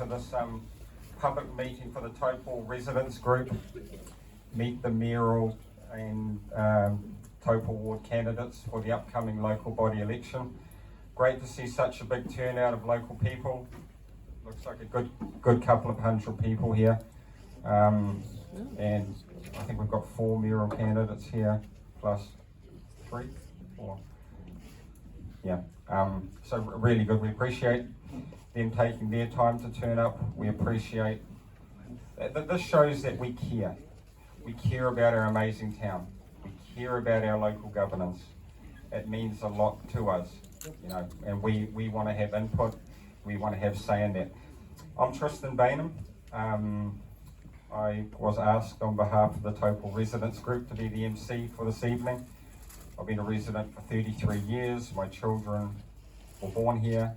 to this public meeting for the Taupo Residents Group. Meet the Mayoral and Taupo Ward candidates for the upcoming local body election. Great to see such a big turnout of local people. Looks like a good couple of hundred people here. And I think we've got 4 mayoral candidates here, plus 3, 4. Yeah, so really good. We appreciate them taking their time to turn up. We appreciate that. This shows that we care. We care about our amazing town. We care about our local governance. It means a lot to us, you know, and we want to have input. We want to have say in that. I'm Tristan Bainham. I was asked on behalf of the Taupo Residents Group to be the MC for this evening. I've been a resident for 33 years. My children were born here.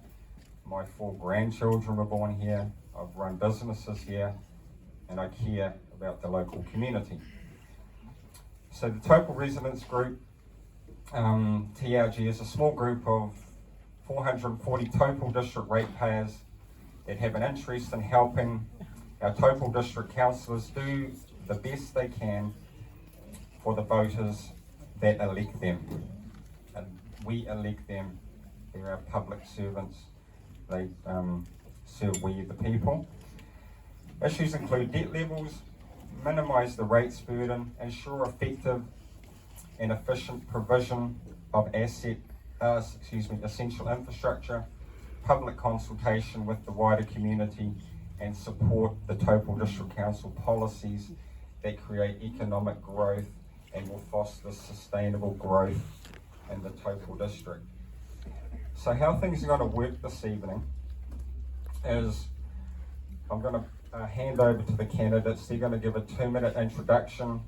My 4 grandchildren were born here. I've run businesses here, and I care about the local community. So the Taupo Residents Group, TRG, is a small group of 440 Taupo District ratepayers that have an interest in helping our Taupo District councillors do the best they can for the voters that elect them. And we elect them. They're our public servants. They serve we the people. Issues include debt levels, minimise the rates burden, ensure effective and efficient provision of essential infrastructure, public consultation with the wider community, and support the Taupo District Council policies that create economic growth and will foster sustainable growth in the Taupo District. So how things are going to work this evening is I'm going to hand over to the candidates. They're going to give a 2-minute introduction,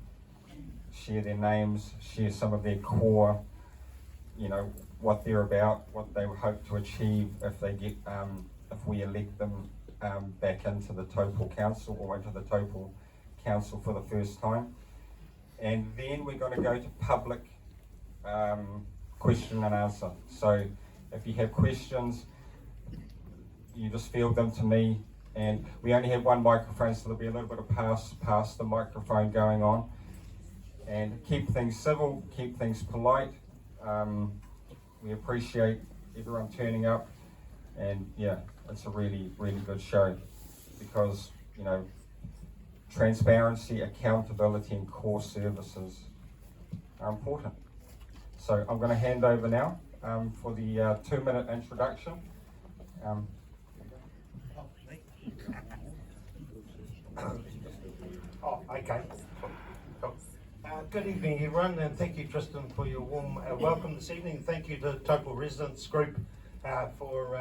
share their names, share some of their core, you know, what they're about, what they hope to achieve if they get, if we elect them back into the Taupo Council or into the Taupo Council for the first time. And then we're going to go to public question and answer. So if you have questions, you just field them to me. And we only have 1 microphone, so there'll be a little bit of pass the microphone going on. And keep things civil, keep things polite. We appreciate everyone turning up. And yeah, it's a really, really good show because, you know, transparency, accountability, and core services are important. So I'm going to hand over now for the 2-minute introduction. Okay. Good evening, everyone, and thank you, Tristan, for your warm welcome this evening. Thank you to the Taupo Residents Group for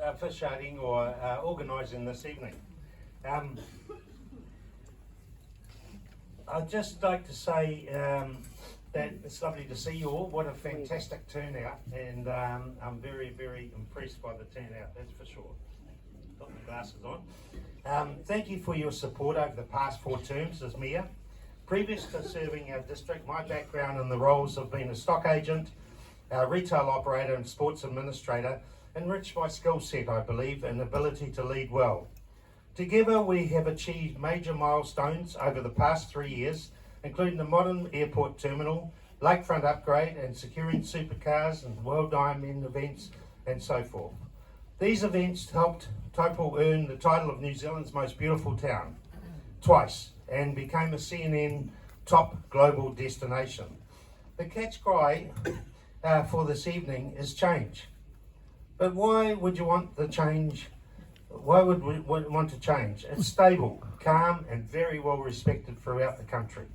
officiating or organising this evening. I'd just like to say that it's lovely to see you all. What a fantastic turnout, and I'm very, very impressed by the turnout, that's for sure. Got my glasses on. Thank you for your support over the past 4 terms as Mayor. Previous to serving our district, my background in the roles have been a stock agent, a retail operator and sports administrator, enriched my skill set, I believe, and ability to lead well. Together we have achieved major milestones over the past 3 years, including the modern airport terminal, lakefront upgrade and securing supercars and World Ironman events and so forth. These events helped Taupo earn the title of New Zealand's most beautiful town twice and became a CNN top global destination. The catch cry for this evening is change. But why would you want the change? Why would we want to change? It's stable, calm, and very well respected throughout the country.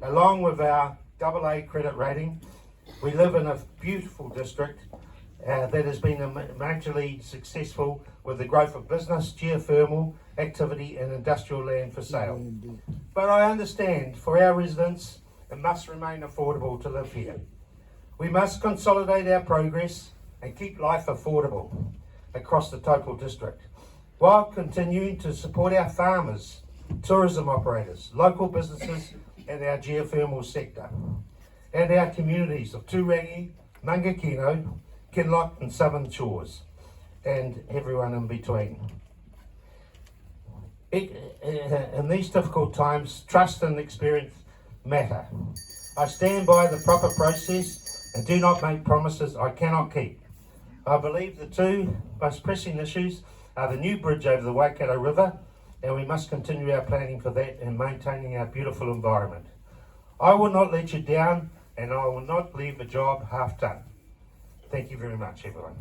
Along with our AA credit rating, we live in a beautiful district that has been majorly successful with the growth of business, geothermal activity, and industrial land for sale. But I understand for our residents, it must remain affordable to live here. We must consolidate our progress and keep life affordable across the Taupo district, while continuing to support our farmers, tourism operators, local businesses, and our geothermal sector, and our communities of Turangi, Mangakino, Kinloch, and Southern Shores, and everyone in between. In these difficult times, trust and experience matter. I stand by the proper process and do not make promises I cannot keep. I believe the two most pressing issues are the new bridge over the Waikato River, and we must continue our planning for that and maintaining our beautiful environment. I will not let you down, and I will not leave a job half done. Thank you very much, everyone.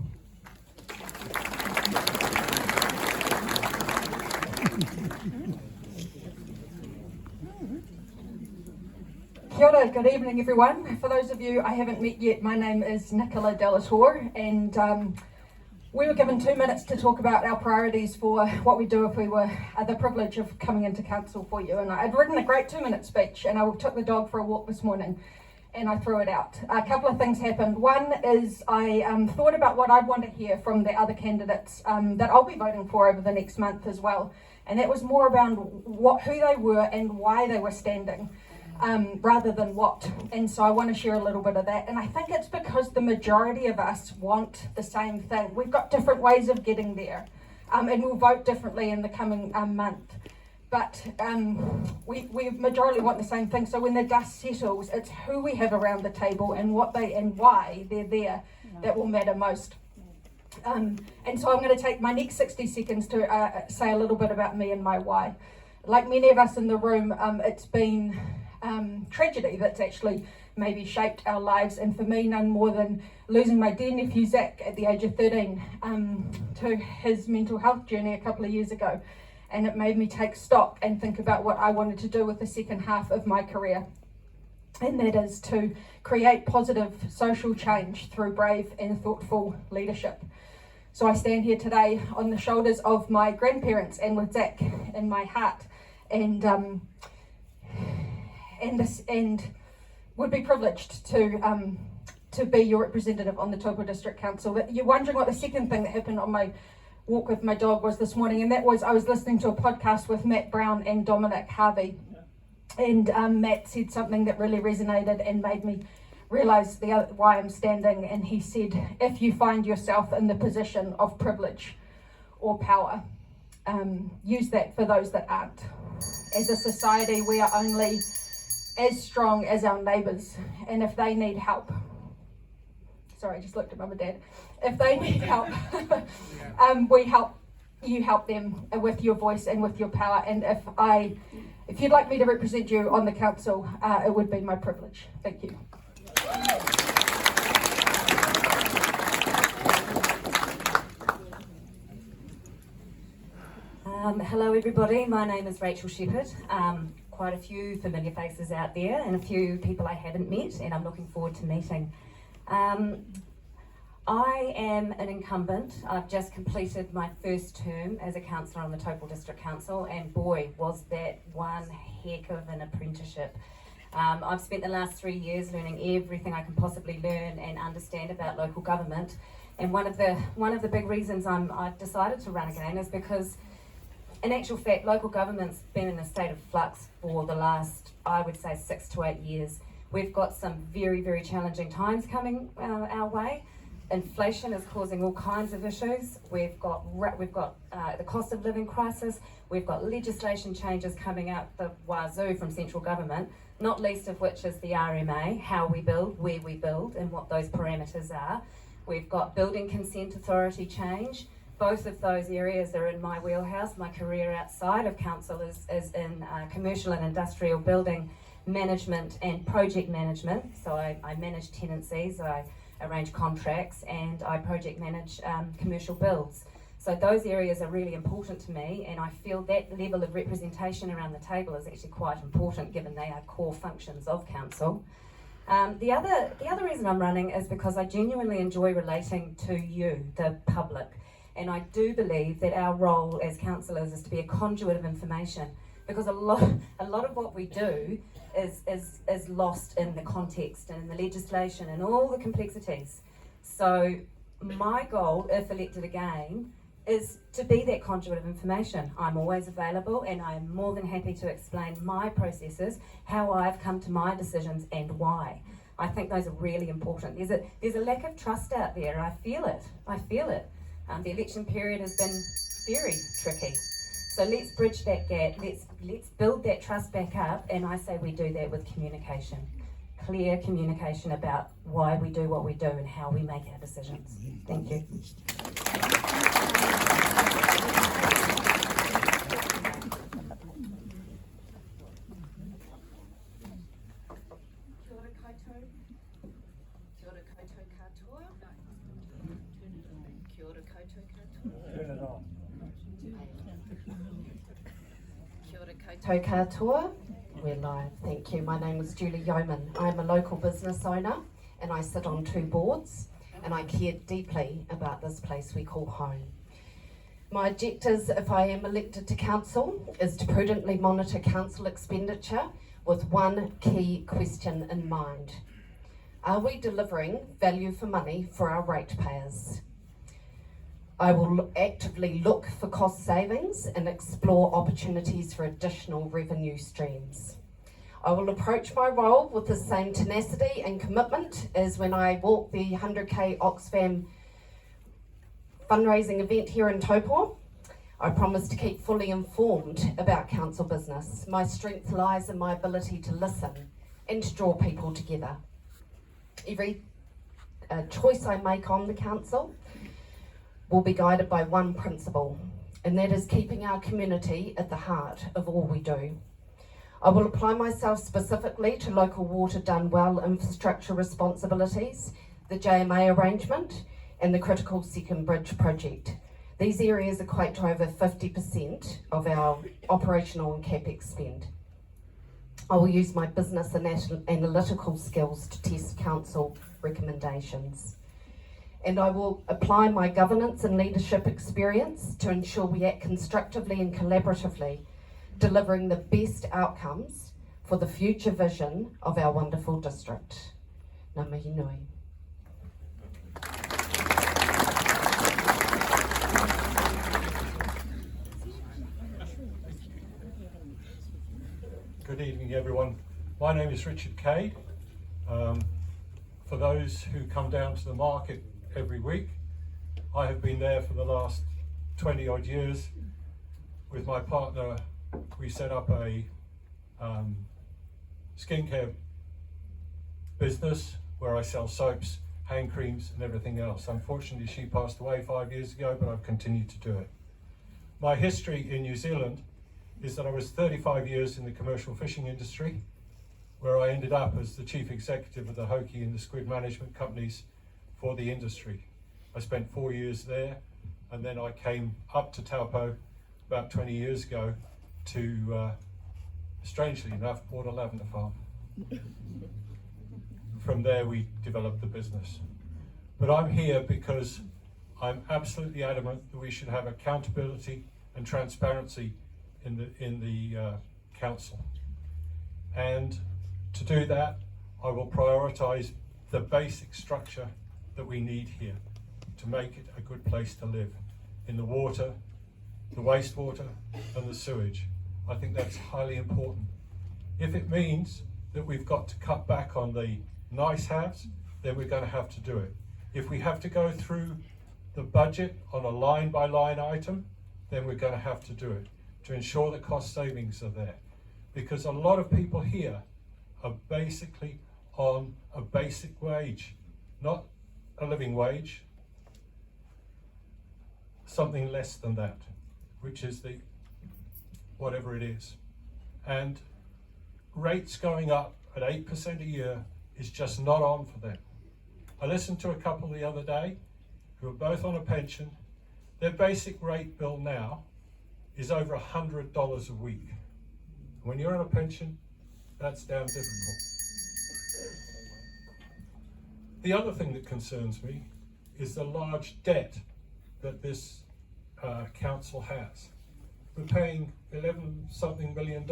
Kia ora, good evening everyone. For those of you I haven't met yet, my name is Nicola Delator, and we were given 2 minutes to talk about our priorities for what we do if we were the privilege of coming into council for you. And I'd written a great 2-minute speech, and I took the dog for a walk this morning and I threw it out. A couple of things happened. One is I thought about what I'd want to hear from the other candidates that I'll be voting for over the next month as well. And that was more around who they were and why they were standing. Rather than what. And so I want to share a little bit of that. And I think it's because the majority of us want the same thing. We've got different ways of getting there. And we'll vote differently in the coming month. But we majority want the same thing. So when the dust settles, it's who we have around the table and what they and why they're there that will matter most. And so I'm going to take my next 60 seconds to say a little bit about me and my why. Like many of us in the room, it's been tragedy that's actually maybe shaped our lives, and for me none more than losing my dear nephew Zach at the age of 13 to his mental health journey a couple of years ago, and it made me take stock and think about what I wanted to do with the second half of my career, and that is to create positive social change through brave and thoughtful leadership. So I stand here today on the shoulders of my grandparents and with Zach in my heart, and would be privileged to be your representative on the Taupo District Council. You're wondering what the second thing that happened on my walk with my dog was this morning, and that was I was listening to a podcast with Matt Brown and Dominic Harvey, and Matt said something that really resonated and made me realise why I'm standing, and he said, if you find yourself in the position of privilege or power, use that for those that aren't. As a society, we are only as strong as our neighbours, and if they need help, sorry, I just looked at Mum and Dad, if they need help, you help them with your voice and with your power, and if you'd like me to represent you on the council, it would be my privilege. Thank you. Hello everybody, my name is Rachel Shepherd. Quite a few familiar faces out there and a few people I haven't met, and I'm looking forward to meeting. I am an incumbent. I've just completed my first term as a councillor on the Taupo District Council, and boy was that one heck of an apprenticeship. I've spent the last 3 years learning everything I can possibly learn and understand about local government, and one of the big reasons I've decided to run again is because in actual fact, local government's been in a state of flux for the last, I would say, 6 to 8 years. We've got some very, very challenging times coming our way. Inflation is causing all kinds of issues. We've got the cost of living crisis. We've got legislation changes coming out the wazoo from central government, not least of which is the RMA, how we build, where we build, and what those parameters are. We've got building consent authority change. Both of those areas are in my wheelhouse. My career outside of council is in commercial and industrial building management and project management. So I manage tenancies, I arrange contracts, and I project manage commercial builds. So those areas are really important to me, and I feel that level of representation around the table is actually quite important given they are core functions of council. The other reason I'm running is because I genuinely enjoy relating to you, the public. And I do believe that our role as councillors is to be a conduit of information, because a lot of what we do is lost in the context and in the legislation and all the complexities. So my goal, if elected again, is to be that conduit of information. I'm always available, and I'm more than happy to explain my processes, how I've come to my decisions and why. I think those are really important. There's a lack of trust out there. I feel it. The election period has been very tricky. So let's bridge that gap. Let's build that trust back up, and I say we do that with communication. Clear communication about why we do what we do and how we make our decisions. Thank you. Kia ora koutou. Kia ora koutou katoa. Kia ora koutou katoa. Turn it on. Kia ora koutou. Tau katoa. We're live, thank you. My name is Julie Yeoman. I'm a local business owner and I sit on 2 boards and I care deeply about this place we call home. My objectives, if I am elected to council, is to prudently monitor council expenditure with one key question in mind. Are we delivering value for money for our ratepayers? I will actively look for cost savings and explore opportunities for additional revenue streams. I will approach my role with the same tenacity and commitment as when I walked the 100k Oxfam fundraising event here in Taupo. I promise to keep fully informed about council business. My strength lies in my ability to listen and to draw people together. Every choice I make on the council will be guided by one principle, and that is keeping our community at the heart of all we do. I will apply myself specifically to local water done well infrastructure responsibilities, the JMA arrangement, and the critical second bridge project. These areas equate to over 50% of our operational and CapEx spend. I will use my business and analytical skills to test council recommendations. And I will apply my governance and leadership experience to ensure we act constructively and collaboratively, delivering the best outcomes for the future vision of our wonderful district. Ngā mihi nui. Good evening, everyone. My name is Richard Cade. For those who come down to the market every week, I have been there for the last 20 odd years. With my partner, we set up a skincare business where I sell soaps, hand creams and everything else. Unfortunately, she passed away 5 years ago, but I've continued to do it. My history in New Zealand is that I was 35 years in the commercial fishing industry, where I ended up as the chief executive of the hoki and the squid management companies for the industry. I spent 4 years there, and then I came up to Taupo about 20 years ago to, strangely enough, bought a lavender farm. From there we developed the business. But I'm here because I'm absolutely adamant that we should have accountability and transparency in the council. And to do that, I will prioritise the basic structure that we need here to make it a good place to live, in the water, the wastewater and the sewage. I think that's highly important. If it means that we've got to cut back on the nice haves, then we're going to have to do it. If we have to go through the budget on a line by line item, then we're going to have to do it to ensure the cost savings are there. Because a lot of people here are basically on a basic wage, not a living wage, something less than that, which is the whatever it is. And rates going up at 8% a year is just not on for them. I listened to a couple the other day who are both on a pension. Their basic rate bill now is over $100 a week. When you're on a pension, that's damn difficult. The other thing that concerns me is the large debt that this council has. We're paying $11-something million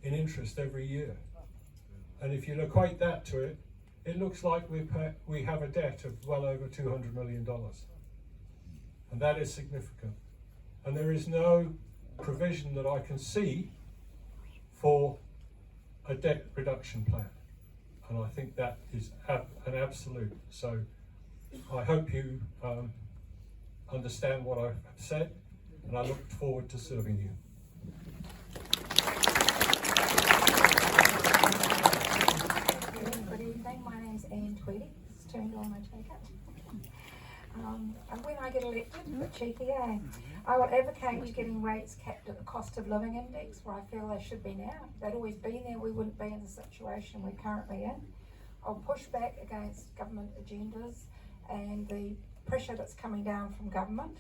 in interest every year. And if you equate that to it, it looks like we have a debt of well over $200 million. And that is significant. And there is no provision that I can see for a debt reduction plan. And I think that is an absolute. So I hope you understand what I've said. and I look forward to serving you. Good evening, my name's Anne Tweedy. It's turned on, I take it. And when I get elected, a bit cheeky, eh? I will advocate getting rates capped at the cost of living index where I feel they should be now. If they'd always been there, we wouldn't be in the situation we're currently in. I'll push back against government agendas and the pressure that's coming down from government.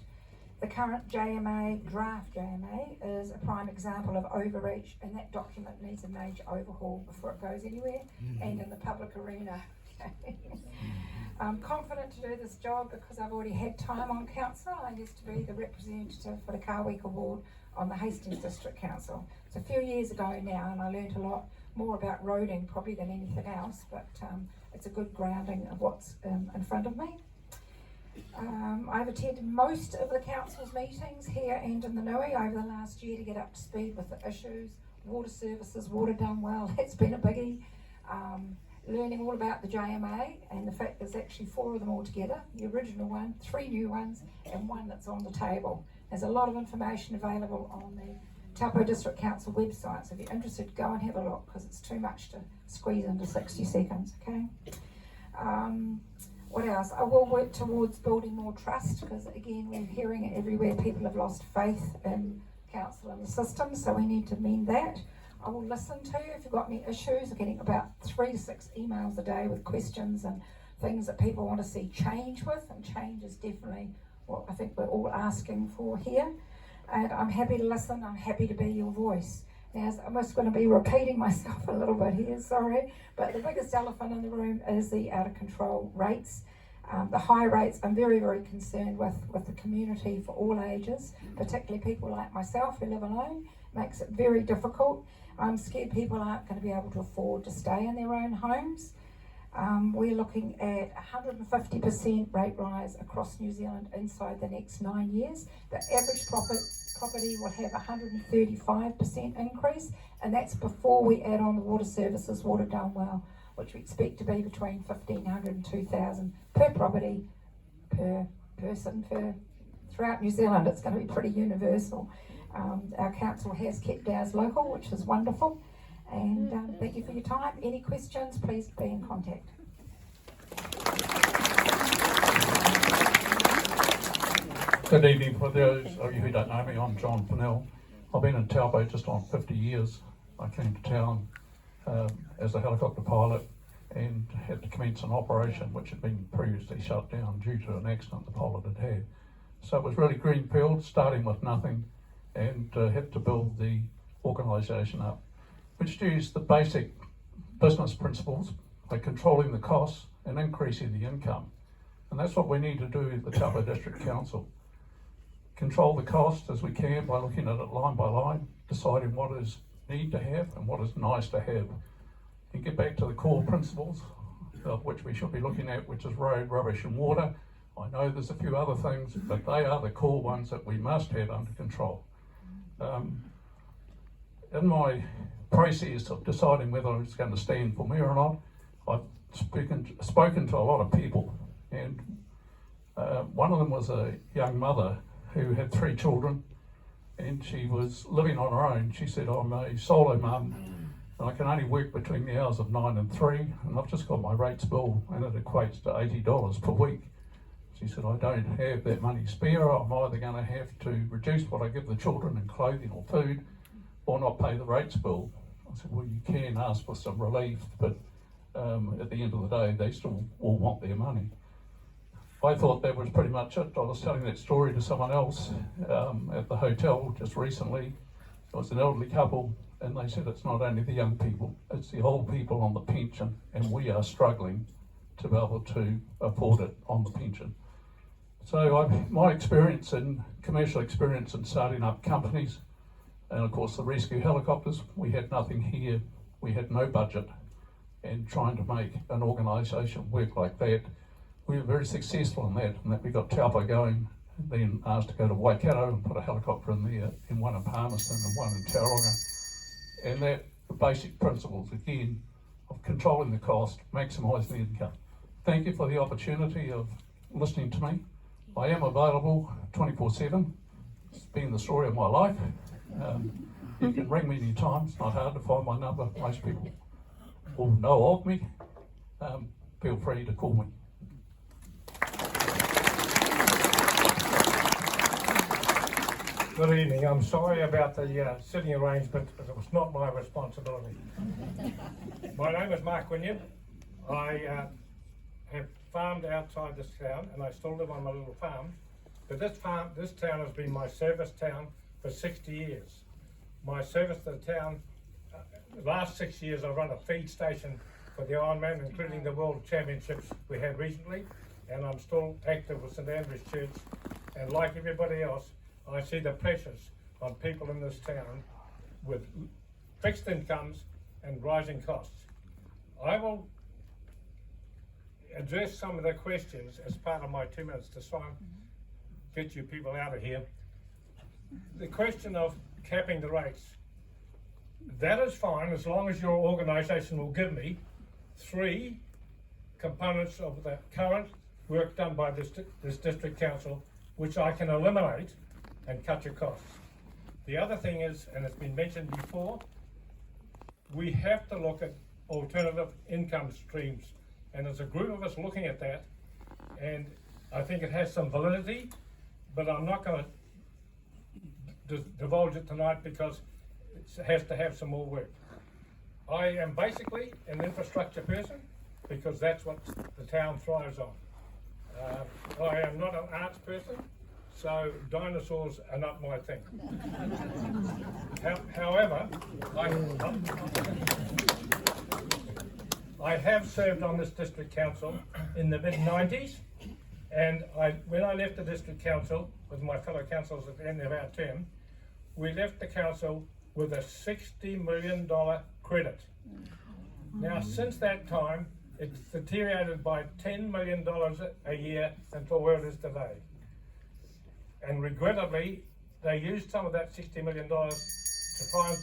The current JMA, draft JMA, is a prime example of overreach, and that document needs a major overhaul before it goes anywhere and in the public arena. I'm confident to do this job because I've already had time on council. I used to be the representative for the Carweek Award on the Hastings District Council. It's a few years ago now, and I learnt a lot more about roading probably than anything else, but it's a good grounding of what's in front of me. I've attended most of the council's meetings here and in the Nui over the last year to get up to speed with the issues. Water services, water done well, that's been a biggie. Learning all about the JMA and the fact there's actually 4 of them all together, the original one, 3 new ones, and 1 that's on the table. There's a lot of information available on the Taupo District Council website, so if you're interested, go and have a look because it's too much to squeeze into 60 seconds, okay? What else? I will work towards building more trust because, again, we're hearing it everywhere. People have lost faith in council and the system, so we need to mend that. I will listen to you if you've got any issues. I'm getting about 3 to 6 emails a day with questions and things that people want to see change with, and change is definitely what I think we're all asking for here. And I'm happy to listen, I'm happy to be your voice. Now, I'm just going to be repeating myself a little bit here, sorry, but the biggest elephant in the room is the out of control rates. The high rates, I'm very, very concerned with the community for all ages, particularly people like myself who live alone. Makes it very difficult. I'm scared people aren't going to be able to afford to stay in their own homes. We're looking at 150% rate rise across New Zealand inside the next 9 years. The average property will have 135% increase, and that's before we add on the water services, water done well, which we expect to be between 1,500 and 2,000 per property, per person, throughout New Zealand. It's going to be pretty universal. Our council has kept ours local, which is wonderful. And thank you for your time. Any questions, please be in contact. Good evening. For those of you who don't know me, I'm John Fennell. I've been in Taupo just on 50 years. I came to town as a helicopter pilot and had to commence an operation which had been previously shut down due to an accident the pilot had had. So it was really greenfield, starting with nothing, and had to build the organisation up, which used the basic business principles by controlling the costs and increasing the income. And that's what we need to do at the Taupo District Council. Control the cost as we can by looking at it line by line, deciding what is need to have and what is nice to have. And get back to the core principles of which we should be looking at, which is road, rubbish and water. I know there's a few other things, but they are the core ones that we must have under control. In my process of deciding whether I was going to stand for mayor or not, I've spoken to a lot of people, and one of them was a young mother who had 3 children, and she was living on her own. She said, I'm a solo mum, and I can only work between the hours of 9 and 3, and I've just got my rates bill, and it equates to $80 per week. She said, I don't have that money spare. I'm either going to have to reduce what I give the children in clothing or food, or not pay the rates bill. I said, well, you can ask for some relief, but at the end of the day, they still will want their money. I thought that was pretty much it. I was telling that story to someone else at the hotel just recently. It was an elderly couple, and they said it's not only the young people, it's the old people on the pension, and we are struggling to be able to afford it on the pension. So my experience in commercial experience in starting up companies, and of course the rescue helicopters, we had nothing here, we had no budget, and trying to make an organisation work like that, we were very successful in that we got Taupo going, then asked to go to Waikato and put a helicopter in there, and one in Palmerston and one in Tauranga. And that, the basic principles again of controlling the cost, maximising the income. Thank you for the opportunity of listening to me. I am available 24/7, It's been the story of my life. You can ring me anytime. It's not hard to find my number. Most people will know of me. Feel free to call me. Good evening. I'm sorry about the sitting arrangement, but it was not my responsibility. My name is Mark Wynyard. I have farmed outside this town, and I still live on my little farm. But this town has been my service town for 60 years. My service to the town, the last 6 years I've run a feed station for the Ironman, including the World Championships we had recently, and I'm still active with St Andrew's Church. And like everybody else, I see the pressures on people in this town with fixed incomes and rising costs. I will address some of the questions as part of my 2 minutes to try and get you people out of here. The question of capping the rates, that is fine as long as your organisation will give me 3 components of the current work done by this district council, which I can eliminate and cut your costs. The other thing is, and it's been mentioned before, we have to look at alternative income streams, and there's a group of us looking at that, and I think it has some validity, but I'm not going to divulge it tonight because it has to have some more work. I am basically an infrastructure person because that's what the town thrives on. I am not an arts person, so dinosaurs are not my thing. However, I have served on this district council in the mid-90s, and when I left the district council with my fellow councillors at the end of our term, we left the council with a $60 million credit. Now, since that time, it's deteriorated by $10 million a year until where it is today. And regrettably, they used some of that $60 million to try and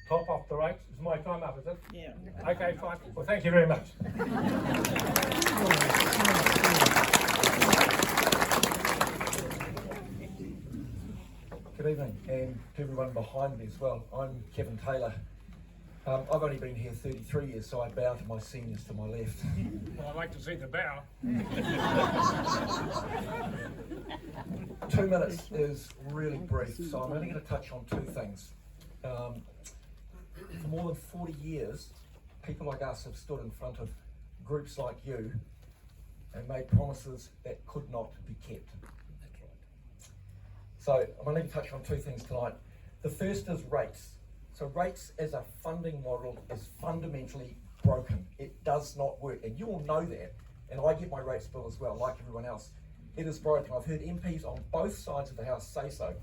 top off the rates. Is my time up, is it? Yeah. Okay, fine. Well, thank you very much. Good evening, and to everyone behind me as well. I'm Kevin Taylor. I've only been here 33 years, so I bow to my seniors to my left. Well, I'd like to see the bow. 2 minutes is really brief, so I'm only going to touch on 2 things. For more than 40 years, people like us have stood in front of groups like you and made promises that could not be kept. So I'm only going to touch on 2 things tonight. The first is rates. So rates as a funding model is fundamentally broken. It does not work, and you all know that. And I get my rates bill as well, like everyone else. It is broken. I've heard MPs on both sides of the house say so.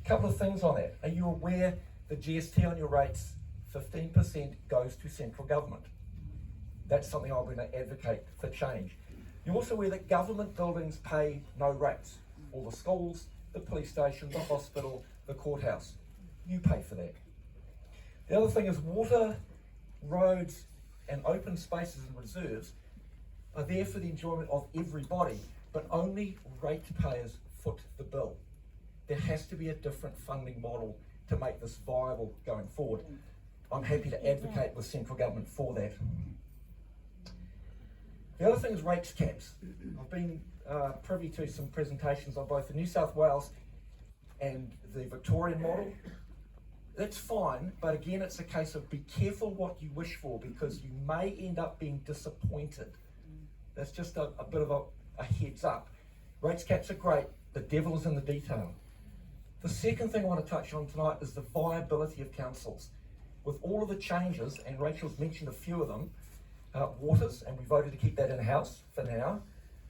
A couple of things on that. Are you aware the GST on your rates, 15% goes to central government? That's something I'm going to advocate for change. You're also aware that government buildings pay no rates. All the schools, the police station, the hospital, the courthouse. You pay for that. The other thing is water, roads, and open spaces and reserves are there for the enjoyment of everybody, but only ratepayers foot the bill. There has to be a different funding model to make this viable going forward. I'm happy to advocate with central government for that. The other thing is rates caps. I've been privy to some presentations on both the New South Wales and the Victorian model. That's fine, but again, it's a case of be careful what you wish for because you may end up being disappointed. That's just a bit of a heads up. Rates caps are great, the devil is in the detail. The second thing I want to touch on tonight is the viability of councils. With all of the changes, and Rachel's mentioned a few of them, waters, and we voted to keep that in-house for now.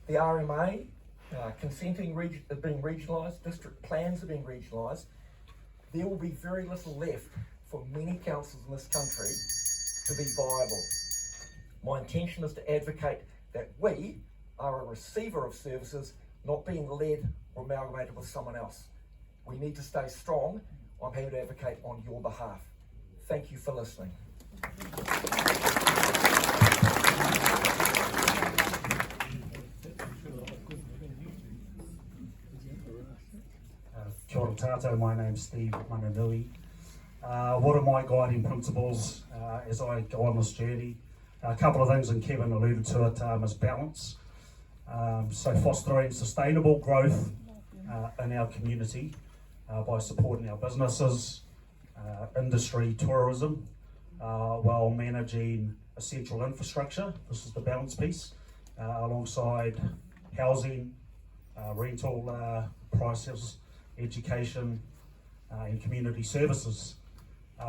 The RMA, consenting are being regionalised, district plans are being regionalised. There will be very little left for many councils in this country to be viable. My intention is to advocate that we are a receiver of services, not being led or amalgamated with someone else. We need to stay strong. I'm happy to advocate on your behalf. Thank you for listening. Kia ora tātou, my name's Steve Mananui. What are my guiding principles as I go on this journey? A couple of things, and Kevin alluded to it, is balance. So fostering sustainable growth in our community by supporting our businesses, industry, tourism, while managing essential infrastructure. This is the balance piece, alongside housing, rental prices, education, and community services.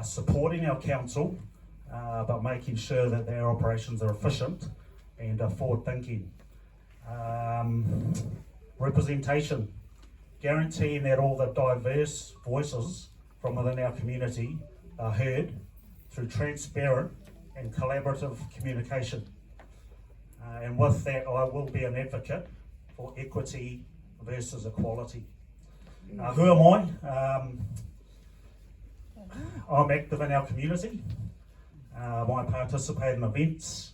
Supporting our council, but making sure that their operations are efficient and forward-thinking. Representation, guaranteeing that all the diverse voices from within our community are heard through transparent and collaborative communication. And with that, I will be an advocate for equity versus equality. Who am I? I'm active in our community. I participate in events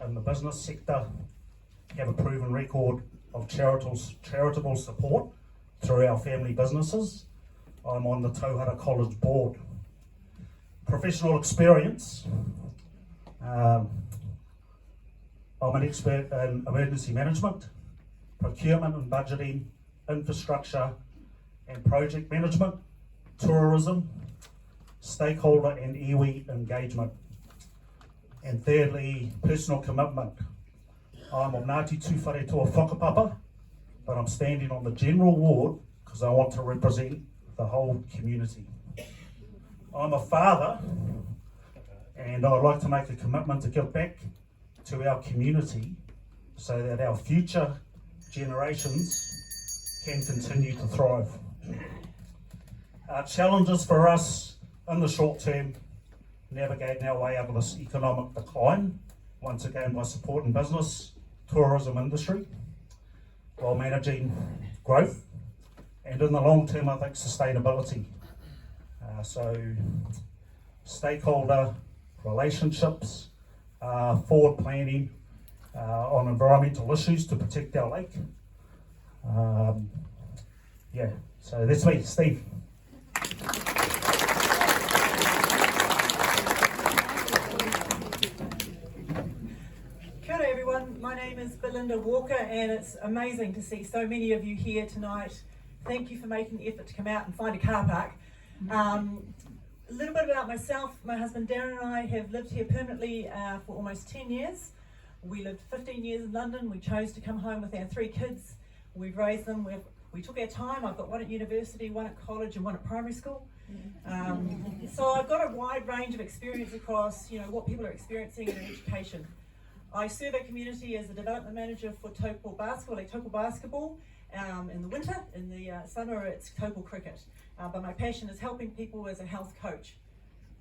in the business sector, have a proven record of charitable support through our family businesses. I'm on the Tauhara College board. Professional experience. I'm an expert in emergency management, procurement and budgeting, infrastructure and project management, tourism, stakeholder and iwi engagement. And thirdly, personal commitment. I'm of Ngāti Tūwharetua Whakapapa, but I'm standing on the general ward because I want to represent the whole community. I'm a father, and I'd like to make a commitment to give back to our community so that our future generations can continue to thrive. Challenges for us in the short term, navigating our way out of this economic decline, once again by supporting business, tourism industry, while managing growth, and in the long term I think sustainability. So stakeholder relationships, forward planning on environmental issues to protect our lake. Yeah, so that's me, Steve. Kia ora everyone, my name is Belinda Walker and it's amazing to see so many of you here tonight. Thank you for making the effort to come out and find a car park. A little bit about myself. My husband Darren and I have lived here permanently for almost 10 years. We lived 15 years in London. We chose to come home with our 3 kids. We've raised them. We took our time. I've got one at university, one at college and one at primary school. So I've got a wide range of experience across what people are experiencing in education. I serve our community as the development manager for Taupo basketball in the winter. In the summer it's Taupo cricket. But my passion is helping people as a health coach.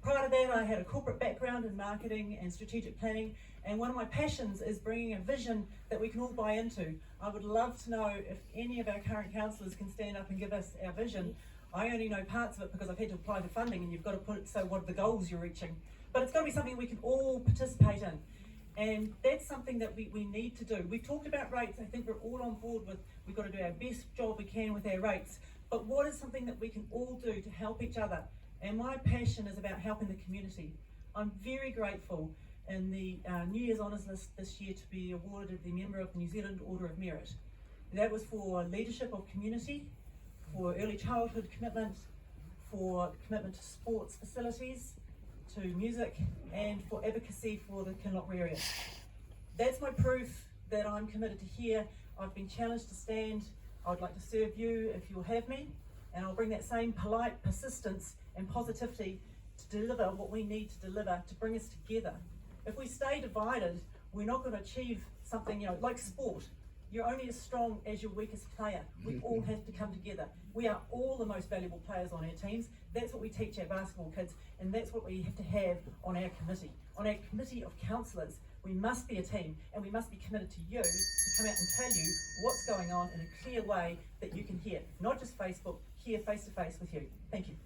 Prior to that I had a corporate background in marketing and strategic planning, and one of my passions is bringing a vision that we can all buy into. I would love to know if any of our current councillors can stand up and give us our vision. I only know parts of it because I've had to apply for funding, and you've got to put it, so what are the goals you're reaching? But it's got to be something we can all participate in. And that's something that we need to do. We've talked about rates. I think we're all on board with we've got to do our best job we can with our rates. But what is something that we can all do to help each other? And my passion is about helping the community. I'm very grateful in the New Year's Honours list this year to be awarded the member of the New Zealand Order of Merit. That was for leadership of community, for early childhood commitment, for commitment to sports facilities, to music, and for advocacy for the Kinloch area. That's my proof that I'm committed to here. I've been challenged to stand. I'd like to serve you if you'll have me, and I'll bring that same polite persistence and positivity to deliver what we need to deliver to bring us together. If we stay divided, we're not going to achieve something, like sport. You're only as strong as your weakest player. We all have to come together. We are all the most valuable players on our teams. That's what we teach our basketball kids, and that's what we have to have on our committee. On our committee of councillors, we must be a team, and we must be committed to you to come out and tell you what's going on in a clear way that you can hear. Not just Facebook, hear face to face with you. Thank you.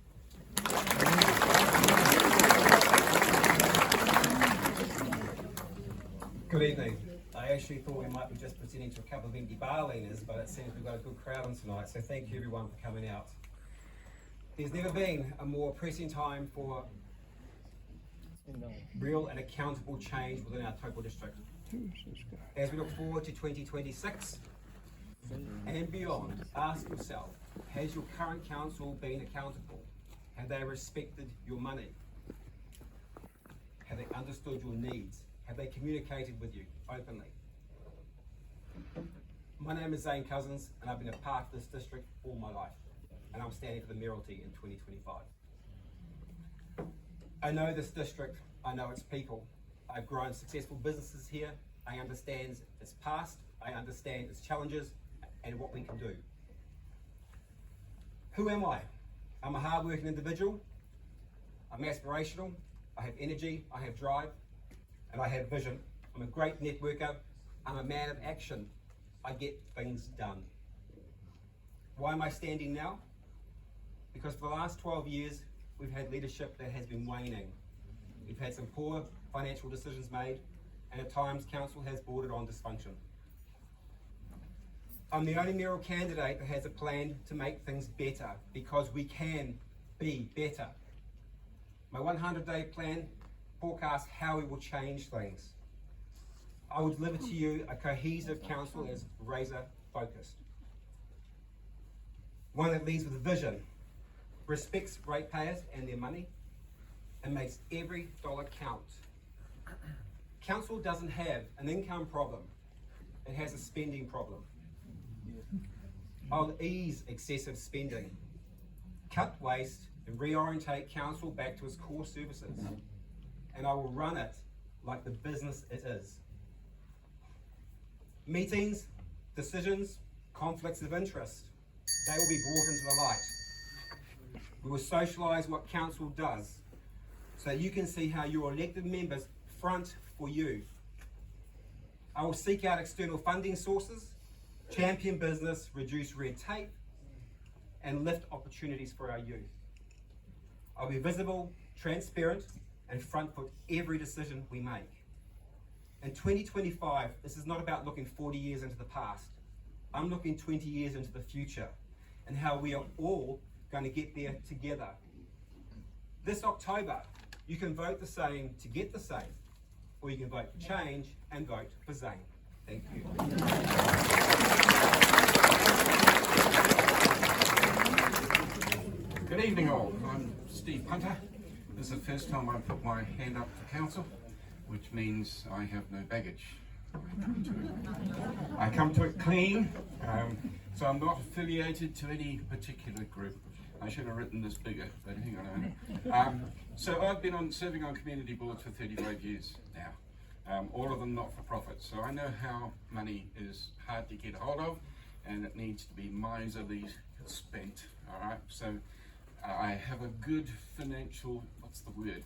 Good evening. I actually thought we might be just presenting to a couple of empty bar leaners, but it seems we've got a good crowd on tonight, so thank you everyone for coming out. There's never been a more pressing time for real and accountable change within our Taupo district. As we look forward to 2026 and beyond, ask yourself, has your current council been accountable? Have they respected your money? Have they understood your needs? Have they communicated with you openly? My name is Zane Cousins, and I've been a part of this district all my life, and I'm standing for the mayoralty in 2025. I know this district, I know its people. I've grown successful businesses here. I understand its past, I understand its challenges, and what we can do. Who am I? I'm a hard-working individual. I'm aspirational. I have energy, I have drive, and I have vision. I'm a great networker. I'm a man of action. I get things done. Why am I standing now? Because for the last 12 years, we've had leadership that has been waning. We've had some poor financial decisions made, and at times council has bordered on dysfunction. I'm the only mayoral candidate that has a plan to make things better, because we can be better. My 100-day plan forecasts how we will change things. I will deliver to you a cohesive council that is razor focused. One that leads with a vision, respects ratepayers and their money, and makes every dollar count. Council doesn't have an income problem, it has a spending problem. I'll ease excessive spending, cut waste, and reorientate council back to its core services. And I will run it like the business it is. Meetings, decisions, conflicts of interest, they will be brought into the light. We will socialise what council does, so you can see how your elected members front for you. I will seek out external funding sources, champion business, reduce red tape, and lift opportunities for our youth. I'll be visible, transparent, and front foot every decision we make. In 2025, this is not about looking 40 years into the past. I'm looking 20 years into the future, and how we are all going to get there together. This October, you can vote the same to get the same, or you can vote for change and vote for Zane. Thank you. Good evening all, I'm Steve Punter. This is the first time I've put my hand up for council, which means I have no baggage. I come to it clean, so I'm not affiliated to any particular group. I should have written this bigger, but hang on a minute. So I've been serving on community boards for 35 years now, all of them not-for-profit. So I know how money is hard to get hold of, and it needs to be miserly spent, all right? So I have a good financial,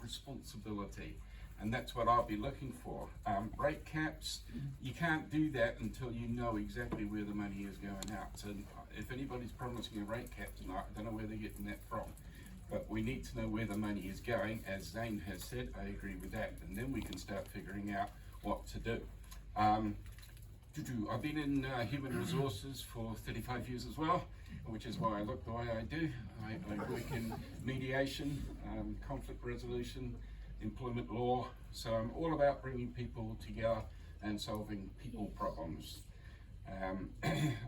responsibility, and that's what I'll be looking for. Rate caps, you can't do that until you know exactly where the money is going out. So if anybody's promising a rate cap tonight, I don't know where they're getting that from. But we need to know where the money is going. As Zane has said, I agree with that, and then we can start figuring out what to do. I've been in human resources for 35 years as well, which is why I look the way I do. I work in mediation, conflict resolution, employment law, so I'm all about bringing people together and solving people problems.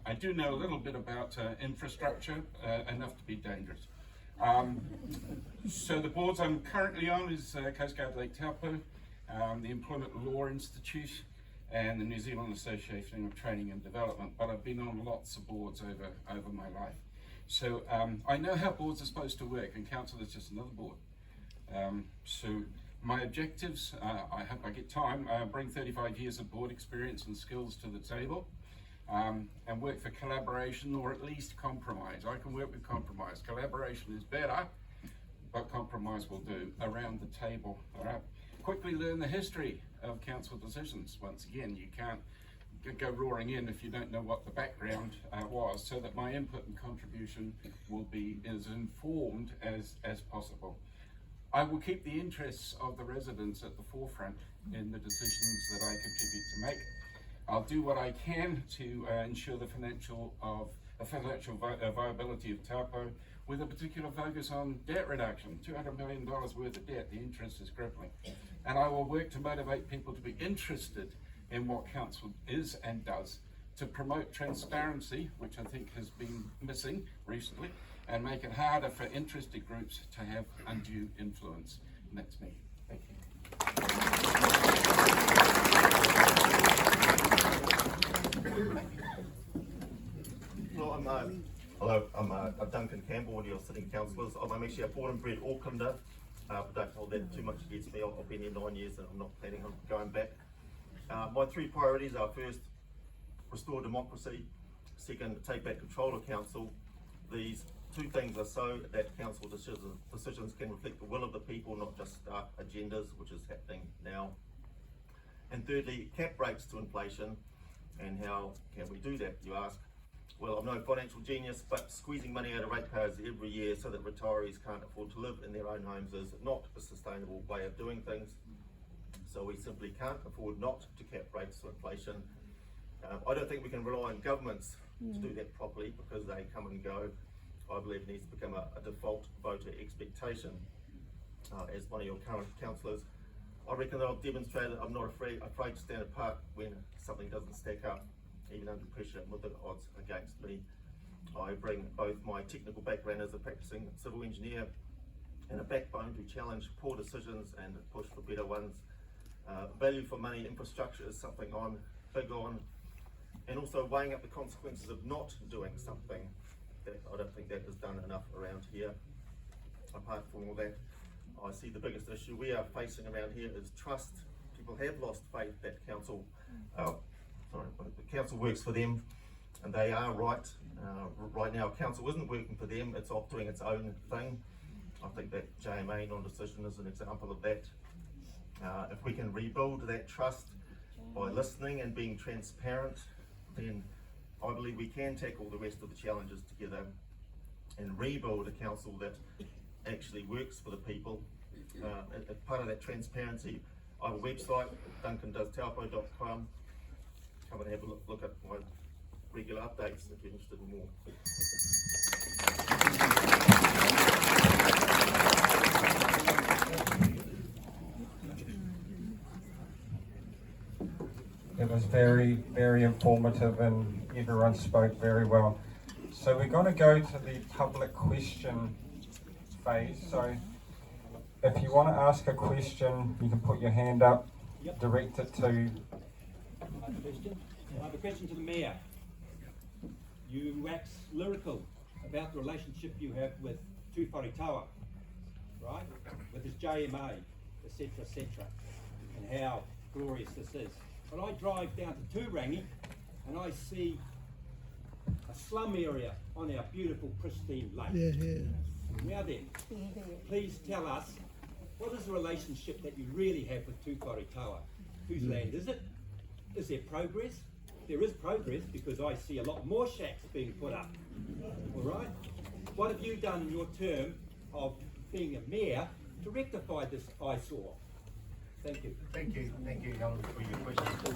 I do know a little bit about infrastructure, enough to be dangerous. So the boards I'm currently on is Coast Guard Lake Taupo, the Employment Law Institute, and the New Zealand Association of Training and Development, but I've been on lots of boards over my life. So I know how boards are supposed to work, and council is just another board. So my objectives, I hope I get time, bring 35 years of board experience and skills to the table, and work for collaboration, or at least compromise. I can work with compromise. Collaboration is better, but compromise will do around the table. All right? Quickly learn the history of council decisions. Once again, you can't go roaring in if you don't know what the background was, so that my input and contribution will be as informed as possible. I will keep the interests of the residents at the forefront in the decisions that I contribute to make. I'll do what I can to ensure the financial of the financial viability of Taupo, with a particular focus on debt reduction. $200 million worth of debt, the interest is crippling. And I will work to motivate people to be interested in what council is and does, to promote transparency, which I think has been missing recently, and make it harder for interested groups to have undue influence. And that's me. Thank you. Well, hello, I'm Duncan Campbell, one of your sitting councillors. I'm actually a born and bred Aucklander, but don't hold that too much against me. I've been here 9 years and I'm not planning on going back. My three priorities are: first, restore democracy; second, take back control of council. These two things are so that council decisions can reflect the will of the people, not just agendas, which is happening now. And thirdly, cap rates to inflation. And how can we do that, you ask? Well, I'm no financial genius, but squeezing money out of ratepayers every year so that retirees can't afford to live in their own homes is not a sustainable way of doing things. So we simply can't afford not to cap rates to inflation. I don't think we can rely on governments to do that properly, because they come and go. I believe it needs to become a default voter expectation. As one of your current councillors, I reckon that I've demonstrated I'm not afraid to stand apart when something doesn't stack up, even under pressure and with the odds against me. I bring both my technical background as a practicing civil engineer and a backbone to challenge poor decisions and push for better ones. Value for money infrastructure is something I'm big on, and also weighing up the consequences of not doing something. I don't think that is done enough around here. Apart from all that, I see the biggest issue we are facing around here is trust. People have lost faith that council, the council works for them, and they are right. Right now, council isn't working for them, it's off doing its own thing. I think that JMA non-decision is an example of that. If we can rebuild that trust by listening and being transparent, then I believe we can tackle the rest of the challenges together and rebuild a council that actually works for the people. As part of that transparency, I have a website, duncandostaupo.com. Come and have a look at my regular updates if you're interested in more. It was very, very informative, and everyone spoke very well. So we're going to go to the public question phase. So if you want to ask a question, you can put your hand up, direct it to... I have a question to the Mayor. You wax lyrical about the relationship you have with Tū Wharetaua, right? With his JMA, etc., and how glorious this is. But I drive down to Tūrangi and I see a slum area on our beautiful, pristine lake. Now then, please tell us, what is the relationship that you really have with Tū Wharetaua? Whose land is it? Is there progress? There is progress, because I see a lot more shacks being put up. All right? What have you done in your term of being a mayor to rectify this eyesore? Thank you. Thank you, Helen, for your question.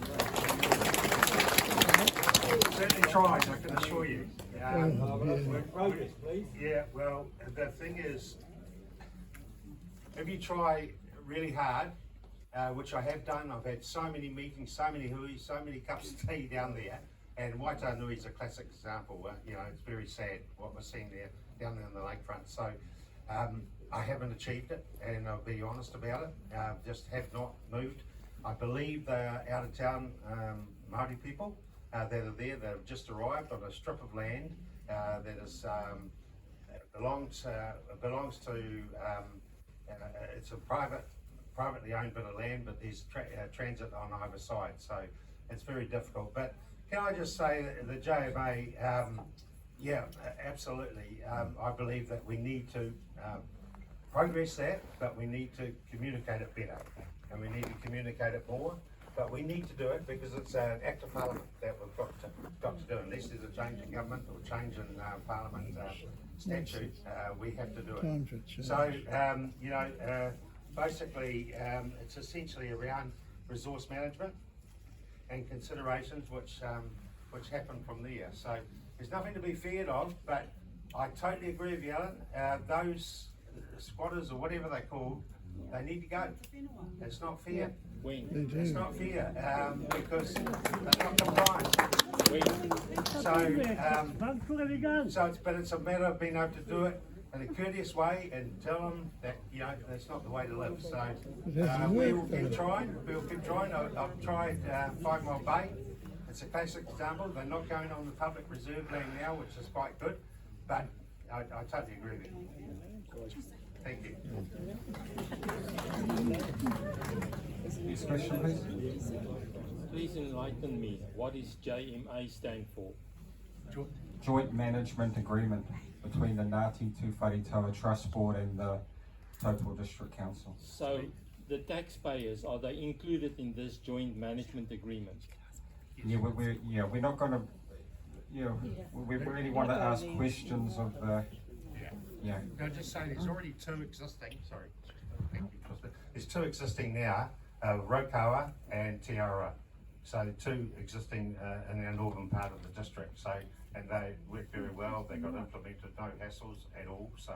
Certainly tried, I can assure you. Progress, please. Yeah, well, the thing is, if you try really hard, which I have done, I've had so many meetings, so many hui, so many cups of tea down there, and Waitanui is a classic example. You know, it's very sad what we're seeing there, down there on the lakefront. So I haven't achieved it, and I'll be honest about it. Just have not moved. I believe they are out of town Māori people that are there, that have just arrived on a strip of land that is belongs to it's a privately owned bit of land, but there's transit on either side, so it's very difficult. But can I just say that the JMA, yeah, absolutely. I believe that we need to progress that, but we need to communicate it better, and we need to communicate it more. But we need to do it because it's an act of parliament that we've got to do. Unless there's a change in government or change in parliament statute, we have to do it. So you know, basically, it's essentially around resource management and considerations which happen from there. So there's nothing to be feared of, but I totally agree with you, Alan. Those squatters or whatever they're called, they need to go. It's not fair. It's not fair because they're not compliant. But it's a matter of being able to do it in a courteous way and tell them that that's not the way to live. So we will keep trying. We'll keep trying. I've tried 5 Mile Bay. It's a classic example. They're not going on the public reserve land now, which is quite good. But I totally agree with you. Thank you. Next question, please. Please enlighten me. What does JMA stand for? Joint Management Agreement between the Ngāti Tūwharetoa Trust Board and the Taupo District Council. So the taxpayers, are they included in this joint management agreement? Yeah, we're not going to. We really want to ask questions of the. Yeah. Can I just say there's already 2 existing. Sorry. Thank you, Tristan. There's 2 existing now, Rokawa and Tiara. So 2 existing in our northern part of the district. So and they work very well. They got implemented, no hassles at all. So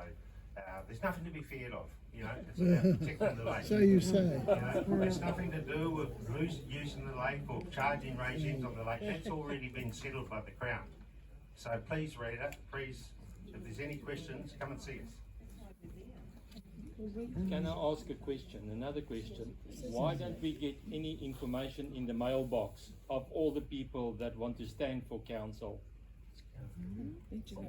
there's nothing to be feared of. It's about protecting the lake. So you say. It's nothing to do with using the lake or charging regimes on the lake. That's already been settled by the Crown. So please read it. Please, if there's any questions, come and see us. Can I ask a question? Another question. Why don't we get any information in the mailbox of all the people that want to stand for council?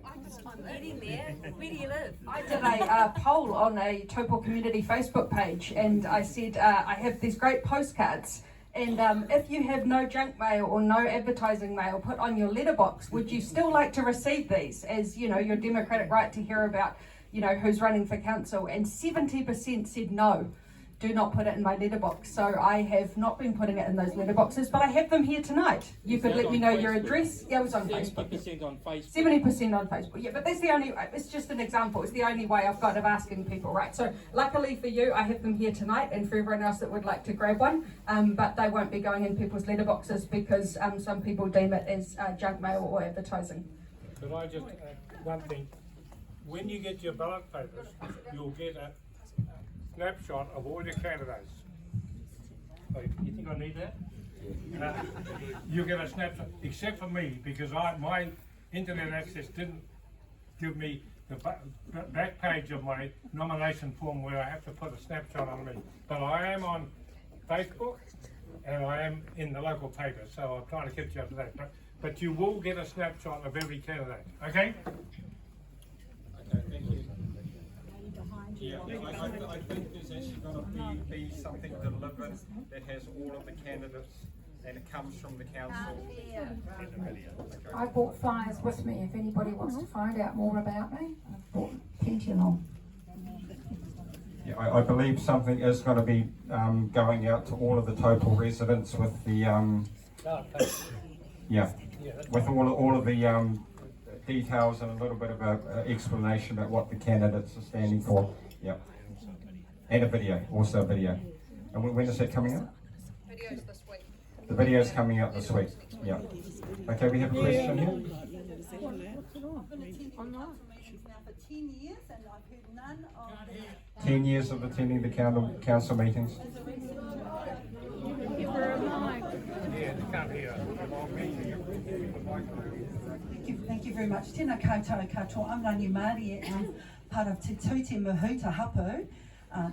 I'm getting there. Where do you live? I did a poll on a Taupo community Facebook page, and I said I have these great postcards, and if you have no junk mail or no advertising mail put on your letterbox, would you still like to receive these as your democratic right to hear about who's running for council? And 70% said no, do not put it in my letterbox. So I have not been putting it in those letterboxes, but I have them here tonight. You could let me know your address. Yeah, it was on Facebook. 70% on Facebook. 70% on Facebook. Yeah, but that's the only, it's just an example. It's the only way I've got of asking people, right? So luckily for you, I have them here tonight, and for everyone else that would like to grab one, but they won't be going in people's letterboxes because some people deem it as junk mail or advertising. Could I just add one thing? When you get your ballot papers, you'll get a snapshot of all your candidates. Oh, you think I need that? You get a snapshot, except for me, because my internet access didn't give me the back page of my nomination form where I have to put a snapshot on me. But I am on Facebook and I am in the local paper, so I'm trying to keep you up to date. But you will get a snapshot of every candidate, okay? Thank you. Yeah, I think there's actually going to be something delivered that has all of the candidates and it comes from the council. I brought flyers with me if anybody wants to find out more about me. I've brought plenty along. Yeah, I believe something is going to be going out to all of the Taupo residents with the with all of the details and a little bit of an explanation about what the candidates are standing for. Yep. And a video, also a video. And when is that coming out? Videos this week. The video's coming out this week. Yeah. Okay, we have a question here. I've been attending council meetings now for 10 years and I've heard none of the... 10 years of attending the council meetings. Thank you very much. Tēnā koutou katoa. I'm Rangi Māori and I'm part of Te Tūte Mahuta Hapu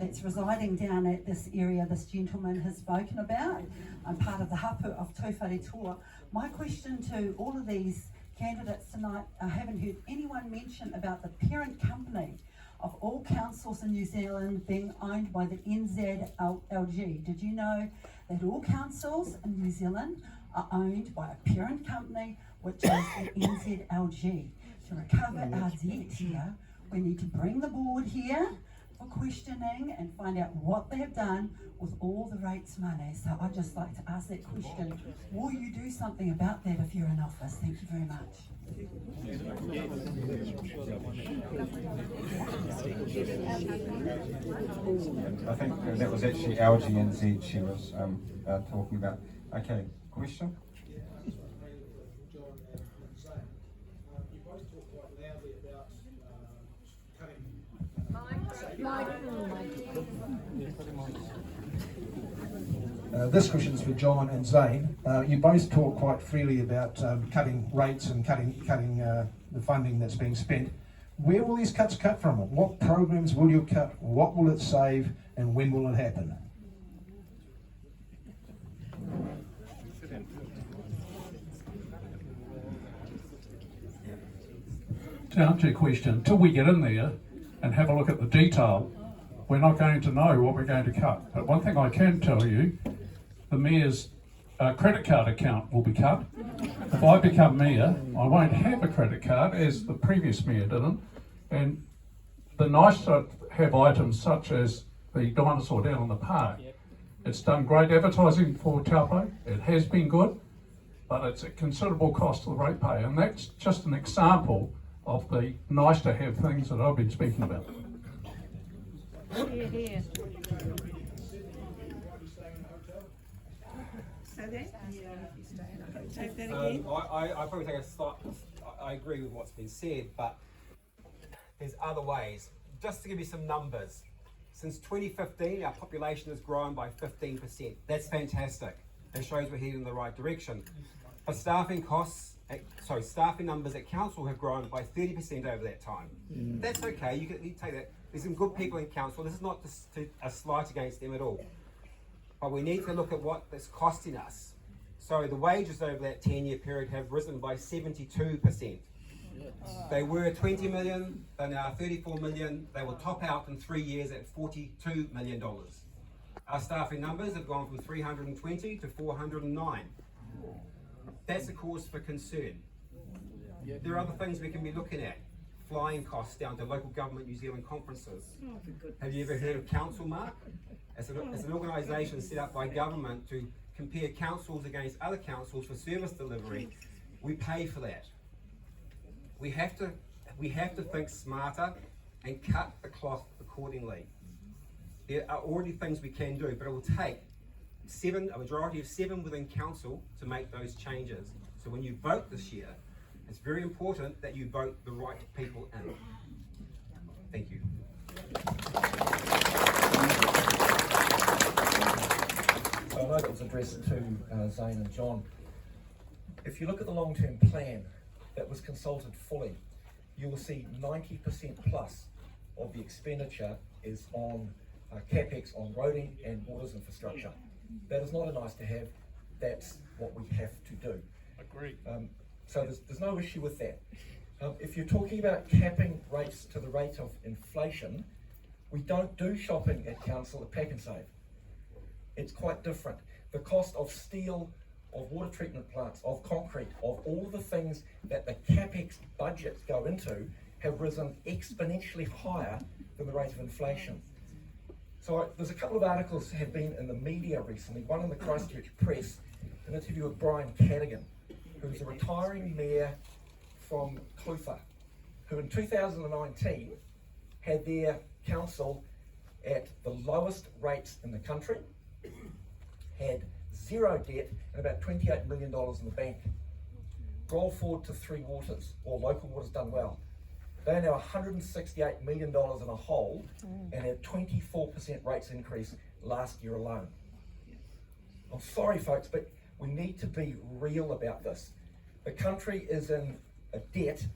that's residing down at this area this gentleman has spoken about. I'm part of the Hapu of Tūwharetoa. My question to all of these candidates tonight, I haven't heard anyone mention about the parent company of all councils in New Zealand being owned by the NZLG. Did you know that all councils in New Zealand are owned by a parent company, which is the NZLG? To recover our debt here, we need to bring the board here for questioning and find out what they have done with all the rates money. So I'd just like to ask that question. Will you do something about that if you're in office? Thank you very much. I think that was actually LGNZ she was talking about. Okay, question? This question is for John and Zane. You both talk quite freely about cutting rates and cutting the funding that's being spent. Where will these cuts cut from? What programs will you cut? What will it save? And when will it happen? To answer your question, until we get in there and have a look at the detail, we're not going to know what we're going to cut. But one thing I can tell you, the Mayor's credit card account will be cut. If I become Mayor, I won't have a credit card, as the previous Mayor didn't. And the nice to have items such as the dinosaur down in the park. It's done great advertising for Taupo. It has been good, but it's a considerable cost to the ratepayer. And that's just an example of the nice to have things that I've been speaking about. Here, here. So then, take that again. I probably take I agree with what's been said, but there's other ways. Just to give you some numbers, since 2015, our population has grown by 15%. That's fantastic. It shows we're heading in the right direction. But staffing numbers at council have grown by 30% over that time. That's okay. You can take that. There's some good people in council. This is not a slight against them at all. But we need to look at what it's costing us. So the wages over that 10-year period have risen by 72%. They were 20 million, they're now 34 million. They will top out in 3 years at $42 million. Our staffing numbers have gone from 320 to 409. That's a cause for concern. There are other things we can be looking at. Flying costs down to local government New Zealand conferences. Have you ever heard of Council Mark? It's an organisation set up by government to compare councils against other councils for service delivery. We pay for that. We have to think smarter and cut the cloth accordingly. There are already things we can do, but it will take a majority of 7 within council to make those changes. So when you vote this year, it's very important that you vote the right people in. Thank you. So I know that was addressed to Zane and John. If you look at the long-term plan that was consulted fully, you will see 90% plus of the expenditure is on capex on roading and waters infrastructure. That is not a nice to have, that's what we have to do. Agreed. So there's no issue with that. If you're talking about capping rates to the rate of inflation, we don't do shopping at council at Pack and Save. It's quite different. The cost of steel, of water treatment plants, of concrete, of all the things that the capex budgets go into have risen exponentially higher than the rate of inflation. So there's a couple of articles that have been in the media recently, one in the Christchurch Press, an interview with Brian Cadigan, who's a retiring mayor from Clutha, who in 2019 had their council at the lowest rates in the country, had zero debt and about $28 million in the bank. Roll forward to Three Waters, or Local Waters done well. They are now $168 million in a hole and had 24% rates increase last year alone. I'm sorry folks, but we need to be real about this. The country is in a debt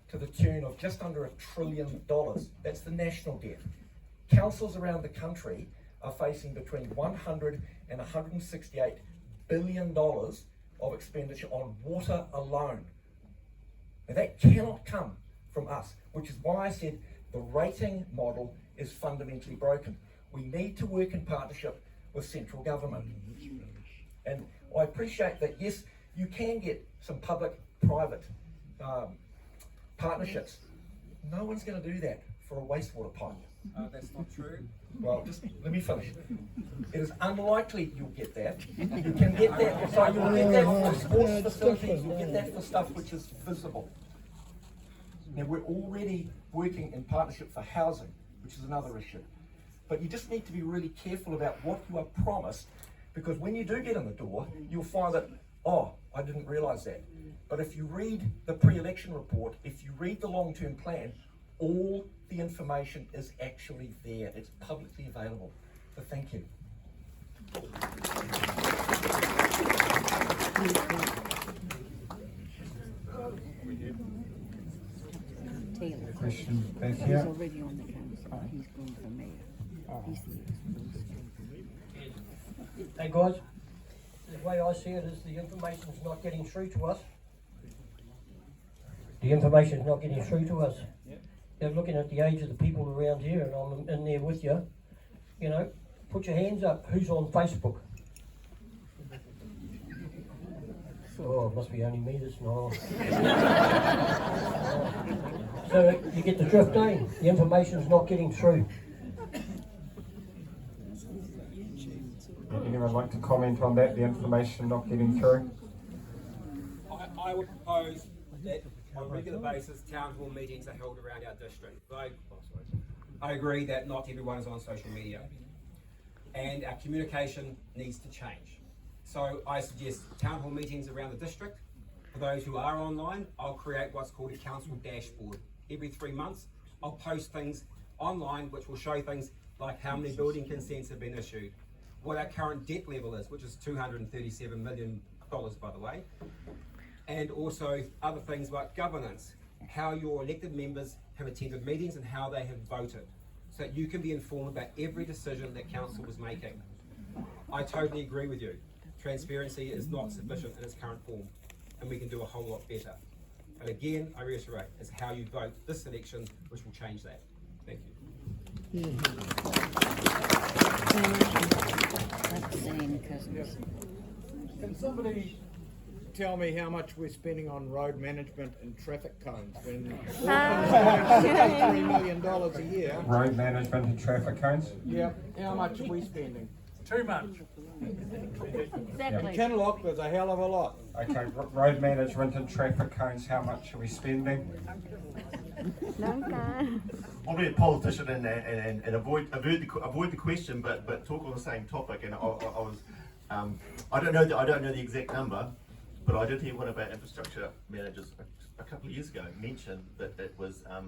to the tune of just under $1 trillion. That's the national debt. Councils around the country are facing between 100 and 168 billion dollars of expenditure on water alone. Now that cannot come from us, which is why I said the rating model is fundamentally broken. We need to work in partnership with central government. And I appreciate that, yes, you can get some public-private partnerships. No one's going to do that for a wastewater pipe. That's not true. Well, just let me finish. It is unlikely you'll get that. You can get that, so you'll get that for sports facilities, you'll get that for stuff which is visible. Now, we're already working in partnership for housing, which is another issue. But you just need to be really careful about what you are promised, because when you do get in the door, you'll find that, oh, I didn't realise that. But if you read the pre-election report, if you read the long-term plan, All the information is actually there. It's publicly available. So thank you. Question back here. already on the council. He's going for mayor. He's Hey guys, the way I see it is the information's not getting through to us. The information's not getting through to us. They're looking at the age of the people around here, and I'm in there with you. You know, put your hands up. Who's on Facebook? Oh, it must be only me that's not on. So you get the drift, eh? The information's not getting through. Would anyone like to comment on that, the information not getting through? I would propose that on a regular basis, town hall meetings are held around our district. I agree that not everyone is on social media, and our communication needs to change. So I suggest town hall meetings around the district. For those who are online, I'll create what's called a council dashboard. Every 3 months, I'll post things online which will show things like how many building consents have been issued, what our current debt level is, which is $237 million, by the way, and also other things like governance, how your elected members have attended meetings and how they have voted, so that you can be informed about every decision that council is making. I totally agree with you. Transparency is not sufficient in its current form, and we can do a whole lot better. But again, I reiterate, it's how you vote this election which will change that. Thank you. Can somebody tell me how much we're spending on road management and traffic cones when $3 million a year? Road management and traffic cones? Yeah, how much are we spending? Too much. Exactly. In Kinloch, there's a hell of a lot. Okay, road management and traffic cones, how much are we spending? I'll be a politician and avoid the question, but talk on the same topic. And I don't know the exact number, but I did hear one of our infrastructure managers a couple of years ago mention that it was at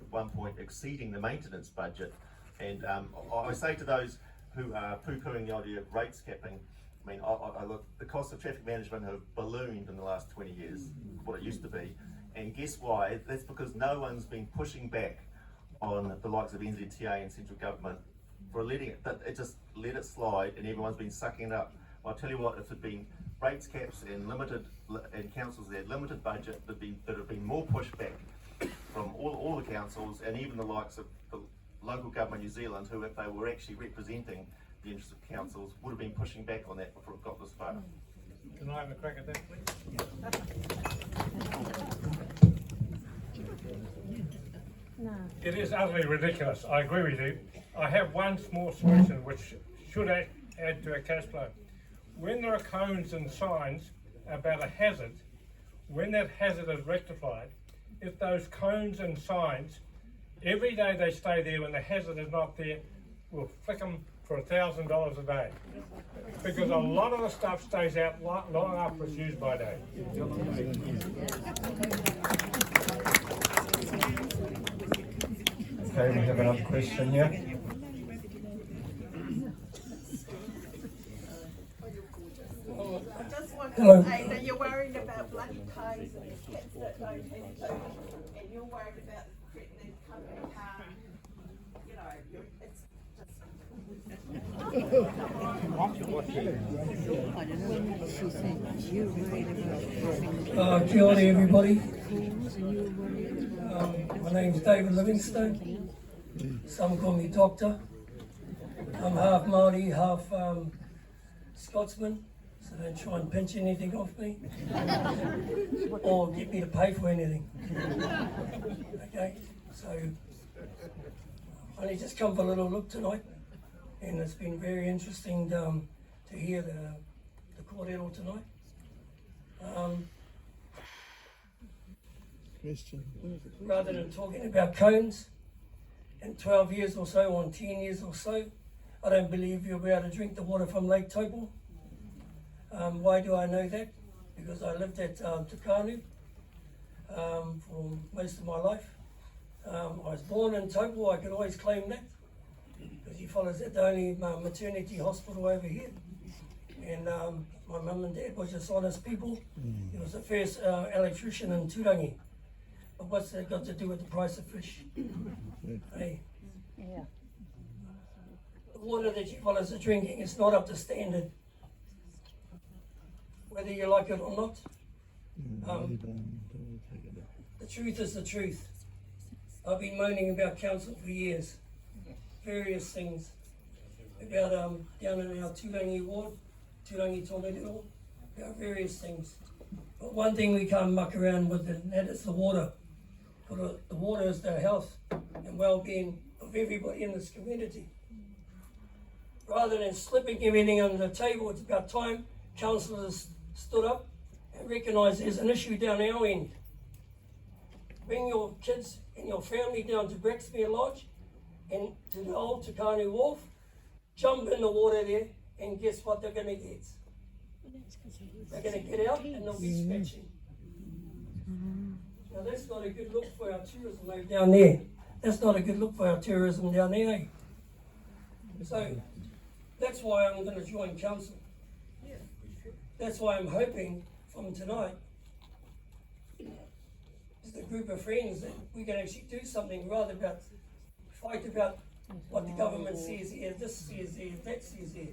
one point exceeding the maintenance budget. And I say to those who are poo-pooing the idea of rates capping, I mean, I look, the cost of traffic management have ballooned in the last 20 years, what it used to be. And guess why? That's because no one's been pushing back on the likes of NZTA and central government for letting it, just let it slide, and everyone's been sucking it up. I'll tell you what, if it had been rates caps and councils that had limited budget, there'd have been more pushback from all the councils, and even the likes of the local government New Zealand, who, if they were actually representing the interests of councils, would have been pushing back on that before it got this far. Can I have a crack at that, please? No. It is utterly ridiculous. I agree with you. I have one small solution which should add to our cash flow. When there are cones and signs about a hazard, when that hazard is rectified, if those cones and signs, every day they stay there when the hazard is not there, we'll flick them for $1,000 a day. Because a lot of the stuff stays out long after it's used by day. Okay, we have another question here. I just want Hello. to say that you're worried about bloody toes and the cats that don't have toes, and you're worried about the company car. You know, it's Kia ora everybody. My name's David Livingstone. Some call me Doctor. I'm half Māori, half Scotsman, so don't try and pinch anything off me or get me to pay for anything. Okay, so I only just come for a little look tonight, and it's been very interesting to hear the kōrero tonight. Rather than talking about cones in 12 years or so, or in 10 years or so, I don't believe you'll be able to drink the water from Lake Taupo. Why do I know that? Because I lived at Tukanu for most of my life. I was born in Taupo, I could always claim that, because he follows at the only maternity hospital over here. And my mum and dad were just honest people. He was the first electrician in Turangi. But what's that got to do with the price of fish? Hey. Yeah. The water that you fellas are drinking is not up to standard, whether you like it or not. The truth is the truth. I've been moaning about council for years, various things, about down in our Turangi ward, Turangi Tōmerero, about various things. But one thing we can't muck around with, and that is the water. For the water is the health and well-being of everybody in this community. Rather than slipping everything under the table, it's about time councillors stood up and recognised there's an issue down our end. Bring your kids and your family down to Brecksmere Lodge and to the old Takanu Wharf, jump in the water there, and guess what they're going to get? They're going to get out and they'll be scratching. Now that's not a good look for our tourism down there. That's not a good look for our tourism down there. So that's why I'm going to join council. That's why I'm hoping from tonight, as a group of friends, that we can actually do something rather about fight about what the government says here, this says here, that says here.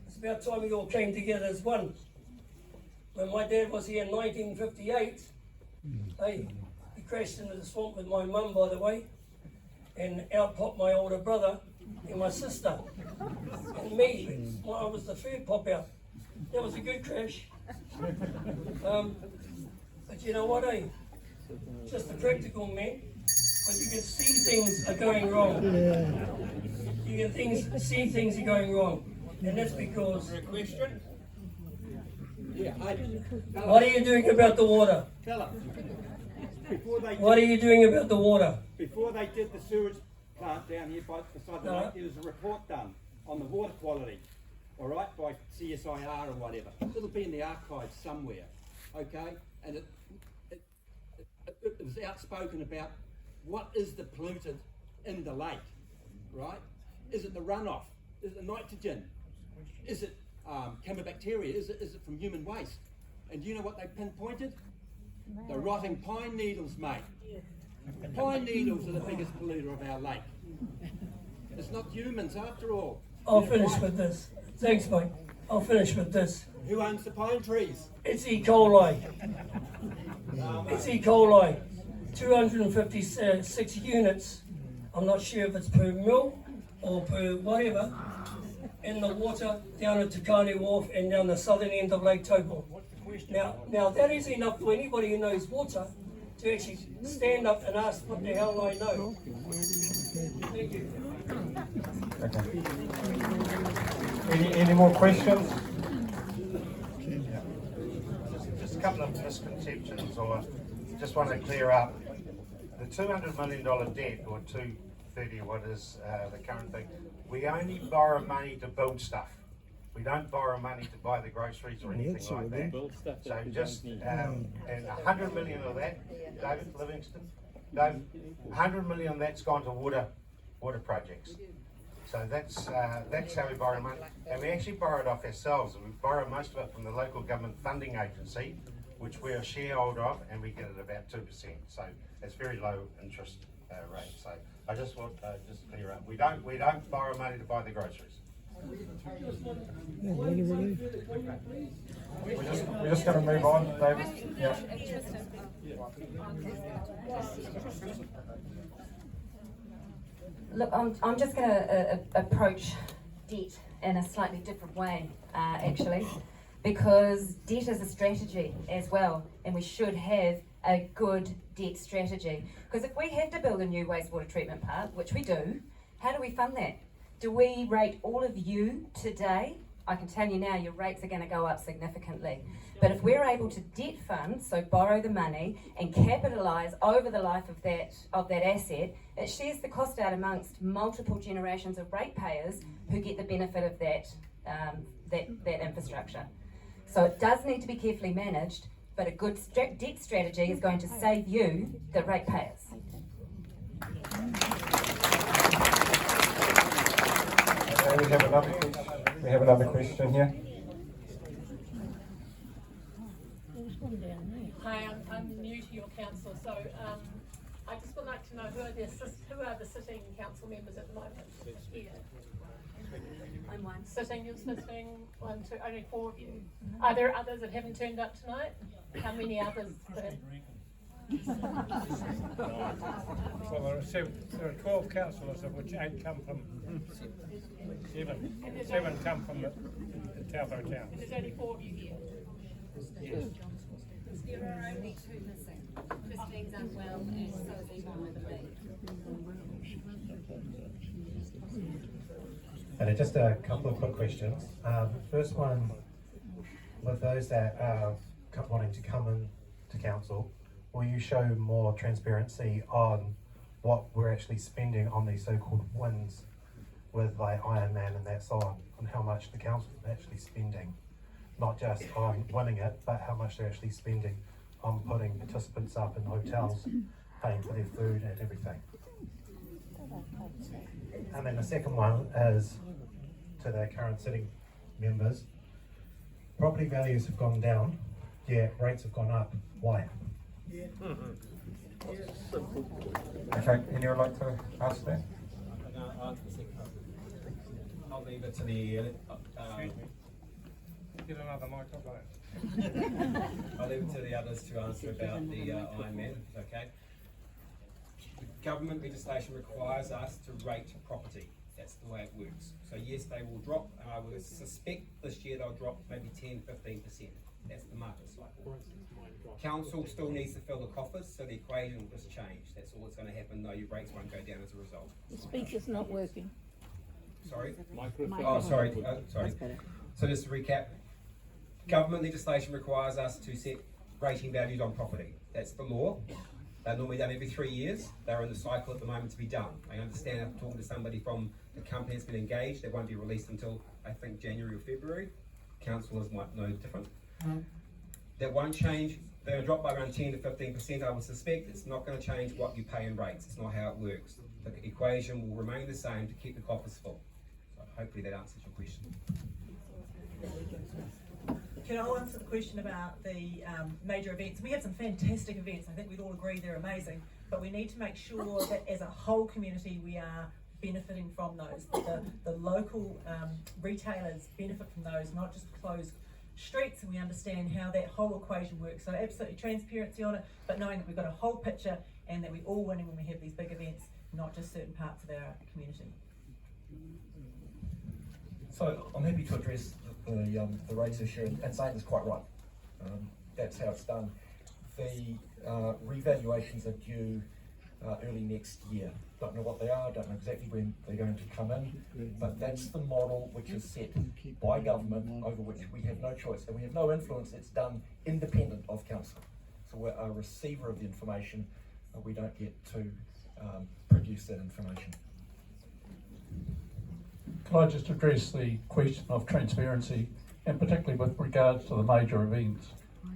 It's about time we all came together as one. When my dad was here in 1958, hey, he crashed into the swamp with my mum, by the way, and out popped my older brother and my sister and me. I was the third pop out. That was a good crash. But you know what, eh? Just a practical man, but you can see things are going wrong. You can see things are going wrong, and that's because. Question? Yeah, what are you doing about the water? Tell us. What are you doing about the water? Before they did the sewage plant down here beside the lake, there was a report done on the water quality, all right, by CSIR or whatever. It'll be in the archives somewhere, okay? And it was outspoken about what is the pollutant in the lake, right? Is it the runoff? Is it the nitrogen? Is it Campylobacteria? Is it from human waste? And do you know what they pinpointed? The rotting pine needles, mate. Pine needles are the biggest polluter of our lake. It's not humans after all. I'll finish with this. Thanks, mate. I'll finish with this. Who owns the pine trees? It's E. coli. It's E. coli. 256 units. I'm not sure if it's per mil or per whatever, in the water down at Takanu Wharf and down the southern end of Lake Taupo. Now that is enough for anybody who knows water to actually stand up and ask what the hell I know. Thank you. Okay. Any more questions? Just a couple of misconceptions, or just want to clear up. The $200 million debt, or 230, what is the current thing, we only borrow money to build stuff. We don't borrow money to buy the groceries or anything like that. So just, and 100 million of that, David Livingston, Dave, 100 million of that's gone to water projects. So that's how we borrow money. And we actually borrow it off ourselves, and we borrow most of it from the local government funding agency, which we're a shareholder of, and we get it about 2%. So it's very low interest rate. So I just want to just clear up. We don't borrow money to buy the groceries. We're just going to move on, David. Yeah. Look, I'm just going to approach debt in a slightly different way, actually, because debt is a strategy as well, and we should have a good debt strategy. Because if we have to build a new wastewater treatment plant, which we do, how do we fund that? Do we rate all of you today? I can tell you now your rates are going to go up significantly. But if we're able to debt fund, so borrow the money and capitalise over the life of that asset, it shares the cost out amongst multiple generations of ratepayers who get the benefit of that infrastructure. So it does need to be carefully managed, but a good debt strategy is going to save you, the ratepayers. Okay, we have another question here. Hi, I'm new to your council, so I just would like to know who are the sitting council members at the moment here? I'm one. You're sitting, 1, 2, only 4 of you. Are there others that haven't turned up tonight? How many others? Well, there are 12 councillors, of which 8 come from 7 come from the Taupo town. And there's only 4 of you here. Yes. There are only 2 missing. Tristan's unwell and so is Yvonne with a leave. And just a couple of quick questions. First one, with those that are wanting to come in to council, will you show more transparency on what we're actually spending on these so-called wins with like Ironman and that so on how much the council is actually spending, not just on winning it, but how much they're actually spending on putting participants up in hotels, paying for their food and everything. And then the second one is to the current sitting members. Property values have gone down, yet rates have gone up. Why? Okay, anyone like to ask that? I'll leave it to the. Get another microphone. I'll leave it to the others to answer about the Ironman. Okay. The government legislation requires us to rate property. That's the way it works. So yes, they will drop, and I would suspect this year they'll drop maybe 10-15%. That's the market cycle. Council still needs to fill the coffers, so the equation will just change. That's all that's going to happen, though your rates won't go down as a result. The speaker's not working. Sorry? Microphone. Oh, sorry. Sorry. So just to recap, government legislation requires us to set rating values on property. That's the law. They're normally done every 3 years. They're in the cycle at the moment to be done. I understand I'm talking to somebody from the company that's been engaged. They won't be released until, I think, January or February. Councillors might know different. That won't change. They'll drop by around 10 to 15%, I would suspect. It's not going to change what you pay in rates. It's not how it works. The equation will remain the same to keep the coffers full. So hopefully that answers your question. Can I answer the question about the major events? We have some fantastic events. I think we'd all agree they're amazing, but we need to make sure that as a whole community we are benefiting from those. The local retailers benefit from those, not just closed streets, and we understand how that whole equation works. So absolutely transparency on it, but knowing that we've got a whole picture and that we're all winning when we have these big events, not just certain parts of our community. So I'm happy to address the rates issue, and saying is quite right. That's how it's done. The revaluations are due early next year. Don't know what they are, don't know exactly when they're going to come in, but that's the model which is set by government, over which we have no choice, and we have no influence. It's done independent of council. So we're a receiver of the information, and we don't get to produce that information. Can I just address the question of transparency, and particularly with regards to the major events?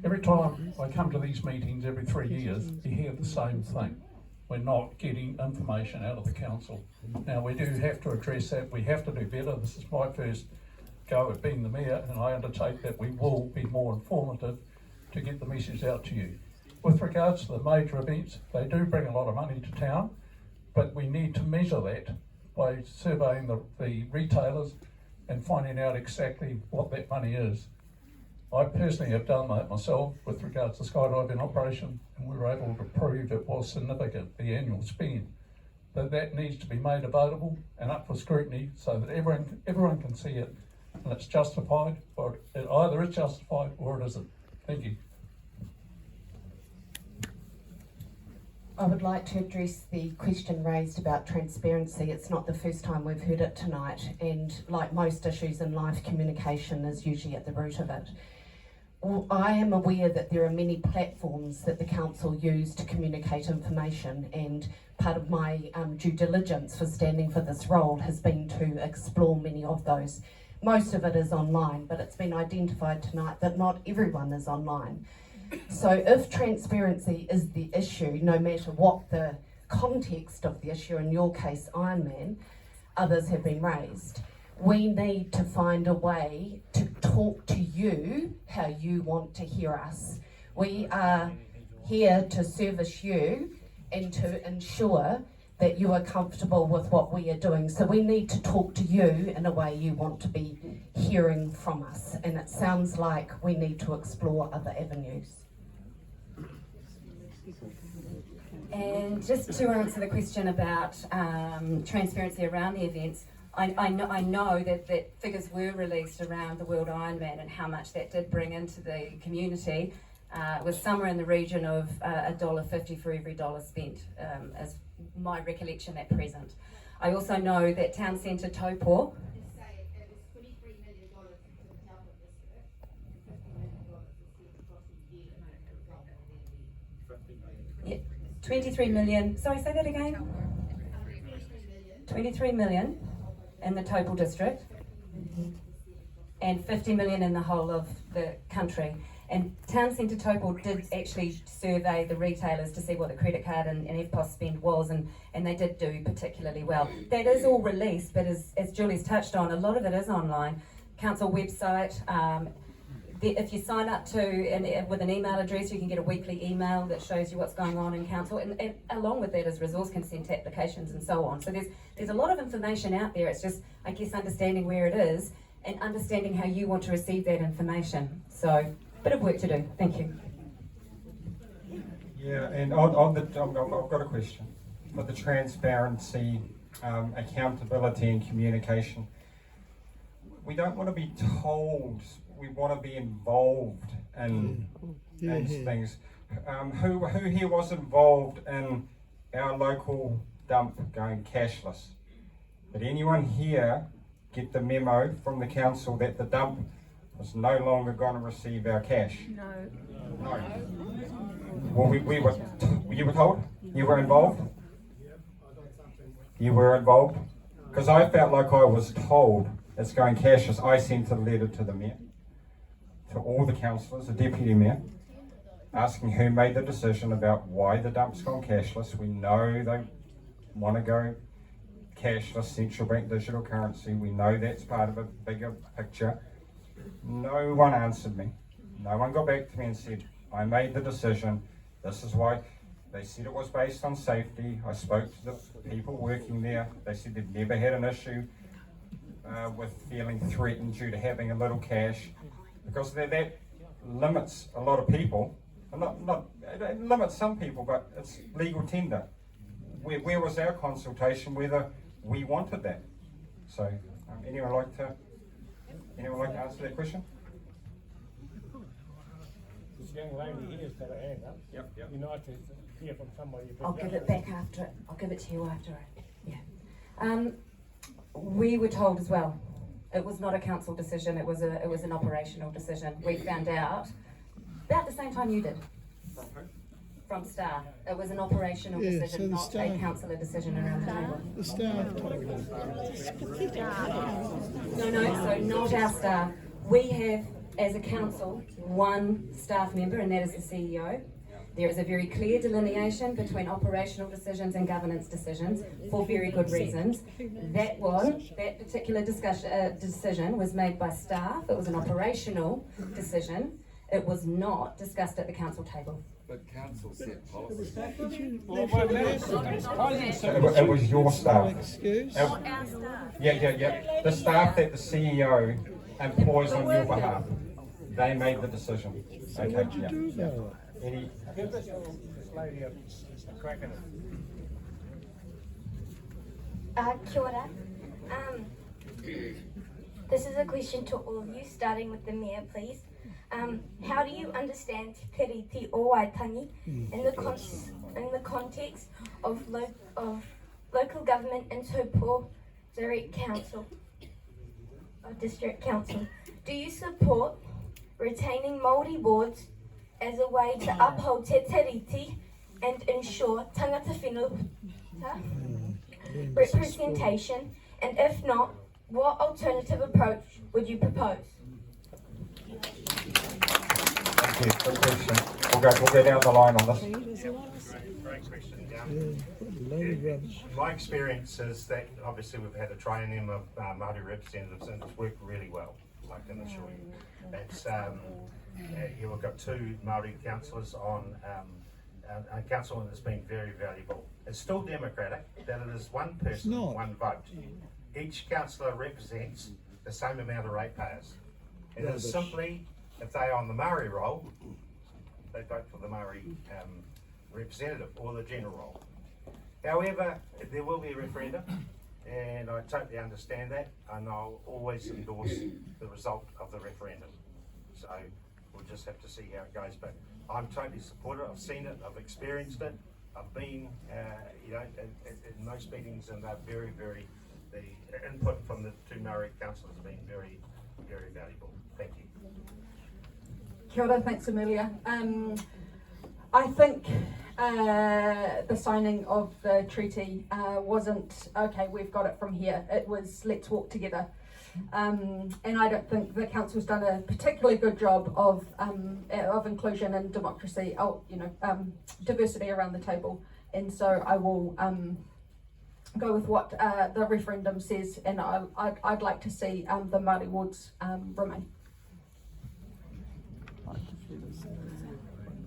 Every time I come to these meetings every 3 years, you hear the same thing. We're not getting information out of the council. Now, we do have to address that. We have to do better. This is my first go at being the mayor, and I undertake that we will be more informative to get the message out to you. With regards to the major events, they do bring a lot of money to town, but we need to measure that by surveying the retailers and finding out exactly what that money is. I personally have done that myself with regards to skydiving operation, and we were able to prove it was significant, the annual spend. But that needs to be made available and up for scrutiny so that everyone can see it, and it's justified, or it either is justified or it isn't. Thank you. I would like to address the question raised about transparency. It's not the first time we've heard it tonight, and like most issues in life, communication is usually at the root of it. Well, I am aware that there are many platforms that the council use to communicate information, and part of my due diligence for standing for this role has been to explore many of those. Most of it is online, but it's been identified tonight that not everyone is online. So if transparency is the issue, no matter what the context of the issue, in your case Ironman, others have been raised. We need to find a way to talk to you how you want to hear us. We are here to service you and to ensure that you are comfortable with what we are doing. So we need to talk to you in a way you want to be hearing from us. And it sounds like we need to explore other avenues. And just to answer the question about transparency around the events, I know that figures were released around the World Ironman and how much that did bring into the community. It was somewhere in the region of $1.50 for every dollar spent, as my recollection at present. I also know that Town Centre Taupo, yeah, 23 million, sorry, say that again? 23 million in the Taupo district and 50 million in the whole of the country. And Town Centre Taupo did actually survey the retailers to see what the credit card and EFTPOS spend was, and they did do particularly well. That is all released, but as Julie's touched on, a lot of it is online. Council website, if you sign up with an email address, you can get a weekly email that shows you what's going on in council, and along with that is resource consent applications and so on. So there's a lot of information out there. It's just, I guess, understanding where it is and understanding how you want to receive that information. So, bit of work to do. Thank you. Yeah, and I've got a question. For the transparency, accountability and communication, we don't want to be told, we want to be involved in things. Who here was involved in our local dump going cashless? Did anyone here get the memo from the council that the dump was no longer going to receive our cash? No. Well, you were told? You were involved? You were involved? Because I felt like I was told it's going cashless. I sent a letter to the mayor, to all the councillors, the deputy mayor, asking who made the decision about why the dump's gone cashless. We know they want to go cashless, central bank digital currency. We know that's part of a bigger picture. No one answered me. No one got back to me and said, I made the decision. This is why. They said it was based on safety. I spoke to the people working there. They said they've never had an issue with feeling threatened due to having a little cash, because that limits a lot of people. It limits some people, but it's legal tender. Where was our consultation whether we wanted that? So, anyone like to answer that question? This young lady here's got her hand up. Yep. It'd be nice to hear from somebody. I'll give it back after it. I'll give it to you after it. Yeah. We were told as well. It was not a council decision. It was an operational decision. We found out about the same time you did. From staff. It was an operational decision, not a councillor decision around the table. The staff. No, so not our staff. We have, as a council, one staff member, and that is the CEO. There is a very clear delineation between operational decisions and governance decisions for very good reasons. That particular decision was made by staff. It was an operational decision. It was not discussed at the council table. But council set policy. It was your staff. Excuse? Not our staff. Yeah. The staff that the CEO employs on your behalf. They made the decision. So what'd you do about it? Give this lady a crack at it. Kia ora. This is a question to all of you, starting with the Mayor, please. How do you understand Te Riti o Waitangi in the context of local government in Taupo Direct Council, or District Council? Do you support retaining Māori boards as a way to uphold Te Riti and ensure tangata whenua representation? And if not, what alternative approach would you propose? Thank you. Good question. We'll go down the line on this. Great question. My experience is that obviously we've had a training of Māori representatives and it's worked really well, I can assure you. It's, you've got 2 Māori councillors on a council that's been very valuable. It's still democratic, that it is one person, one vote. Each councillor represents the same amount of ratepayers. It is simply, if they're on the Maori roll, they vote for the Maori representative or the general roll. However, there will be a referendum, and I totally understand that, and I'll always endorse the result of the referendum. So we'll just have to see how it goes, but I'm totally supportive. I've seen it, I've experienced it, I've been, you know, in most meetings, and they're very, very, the input from the 2 Maori councillors has been very, very valuable. Thank you. Kia ora, thanks Amelia. I think the signing of the treaty wasn't, okay, we've got it from here. It was, let's walk together. And I don't think the council's done a particularly good job of inclusion and democracy, you know, diversity around the table. And so I will go with what the referendum says, and I'd like to see the Māori wards remain.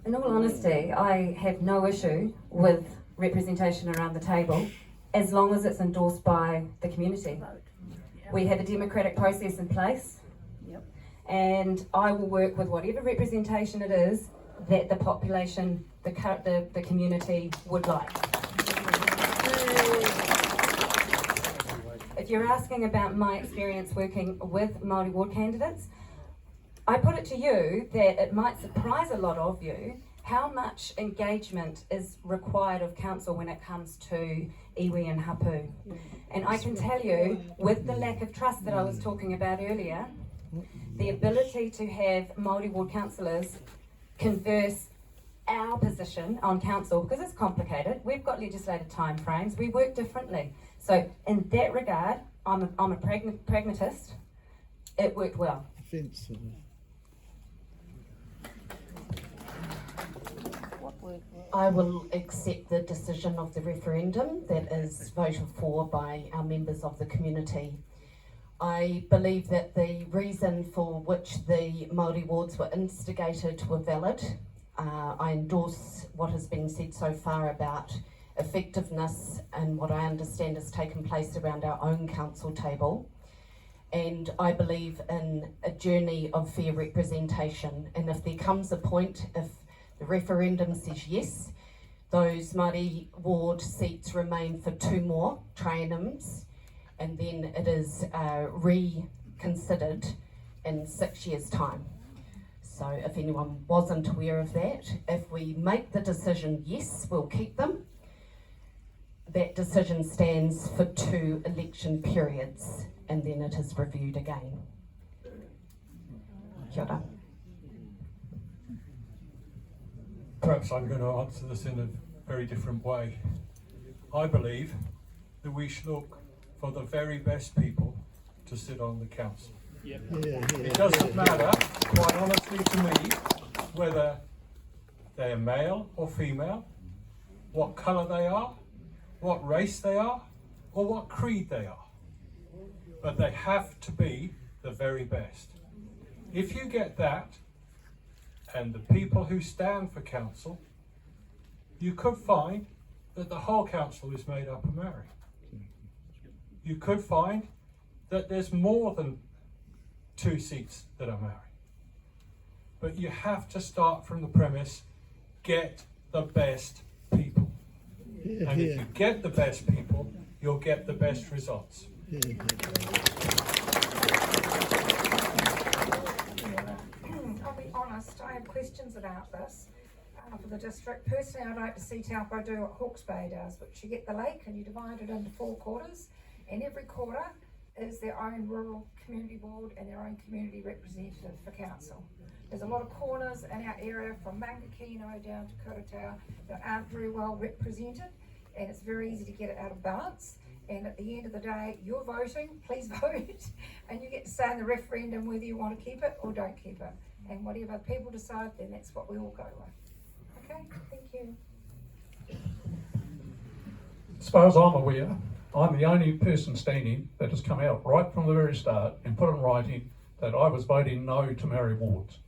In all honesty, I have no issue with representation around the table as long as it's endorsed by the community. We have a democratic process in place, and I will work with whatever representation it is that the population, the community would like. If you're asking about my experience working with Māori ward candidates, I put it to you that it might surprise a lot of you how much engagement is required of council when it comes to iwi and hapu. And I can tell you, with the lack of trust that I was talking about earlier, the ability to have Māori ward councillors converse our position on council, because it's complicated, we've got legislated time frames, we work differently. So in that regard, I'm a pragmatist, it worked well. I will accept the decision of the referendum that is voted for by our members of the community. I believe that the reason for which the Māori wards were instigated were valid. I endorse what has been said so far about effectiveness and what I understand has taken place around our own council table. And I believe in a journey of fair representation. And if there comes a point, if the referendum says yes, those Māori ward seats remain for 2 more trienniums, and then it is reconsidered in 6 years' time. So if anyone wasn't aware of that, if we make the decision yes, we'll keep them, that decision stands for 2 election periods, and then it is reviewed again. Kia ora. Perhaps I'm going to answer this in a very different way. I believe that we should look for the very best people to sit on the council. It doesn't matter, quite honestly to me, whether they're male or female, what colour they are, what race they are, or what creed they are. But they have to be the very best. If you get that, and the people who stand for council, you could find that the whole council is made up of Maori. You could find that there's more than 2 seats that are Maori. But you have to start from the premise, get the best people. And if you get the best people, you'll get the best results. I'll be honest, I have questions about this for the district. Personally, I'd like to see Taupo do what Hawke's Bay does, which you get the lake and you divide it into 4 quarters, and every quarter is their own rural community board and their own community representative for council. There's a lot of corners in our area from Mangakino down to Kurotau that aren't very well represented, and it's very easy to get it out of balance. And at the end of the day, you're voting, please vote, and you get to say in the referendum whether you want to keep it or don't keep it. And whatever people decide, then that's what we all go with. Okay, thank you. As far as I'm aware, I'm the only person standing that has come out right from the very start and put in writing that I was voting no to Mayoral wards.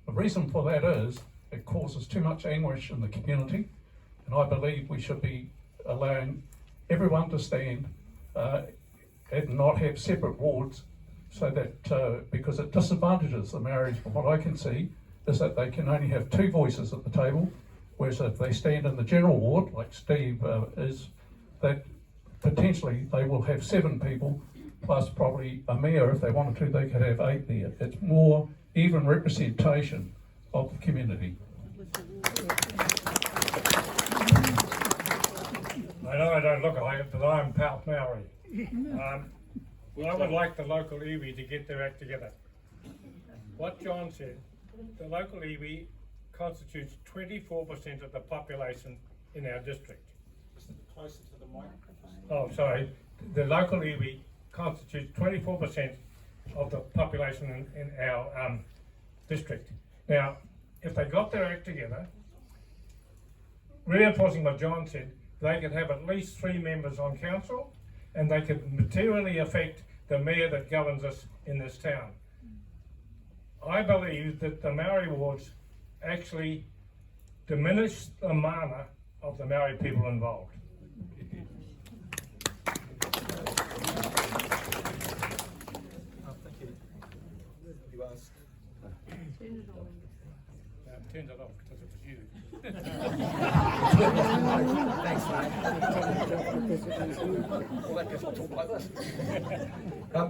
The reason for that is it causes too much anguish in the community, and I believe we should be allowing everyone to stand and not have separate wards, so that because it disadvantages the Maoris. From what I can see is that they can only have 2 voices at the table, whereas if they stand in the general ward, like Steve is, that potentially they will have 7 people, plus probably a mayor. If they wanted to, they could have 8 there. It's more even representation of the community. I know I don't look like it, but I'm Pal Maori. I would like the local iwi to get their act together. What John said, the local iwi constitutes 24% of the population in our district. Closer to the microphone. Oh, sorry. The local iwi constitutes 24% of the population in our district. Now, if they got their act together, reinforcing what John said, they could have at least 3 members on council, and they could materially affect the mayor that governs us in this town. I believe that the Maori wards actually diminish the mana of the Maori people involved. Thank you. You asked. Turned it off because it was you. Thanks, mate. Well, that doesn't talk like this.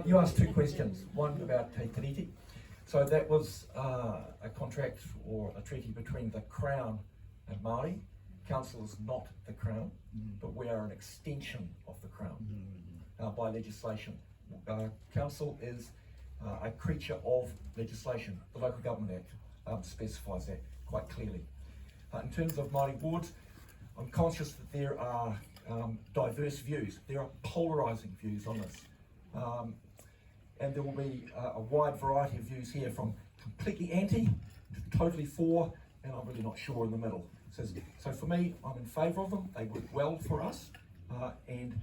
You asked 2 questions. One about Te Tiriti. So that was a contract or a treaty between the Crown and Māori. Council is not the Crown, but we are an extension of the Crown by legislation. Council is a creature of legislation. The Local Government Act specifies that quite clearly. In terms of Māori wards, I'm conscious that there are diverse views. There are polarising views on this. And there will be a wide variety of views here, from completely anti to totally for, and I'm really not sure in the middle. So for me, I'm in favour of them. They work well for us. And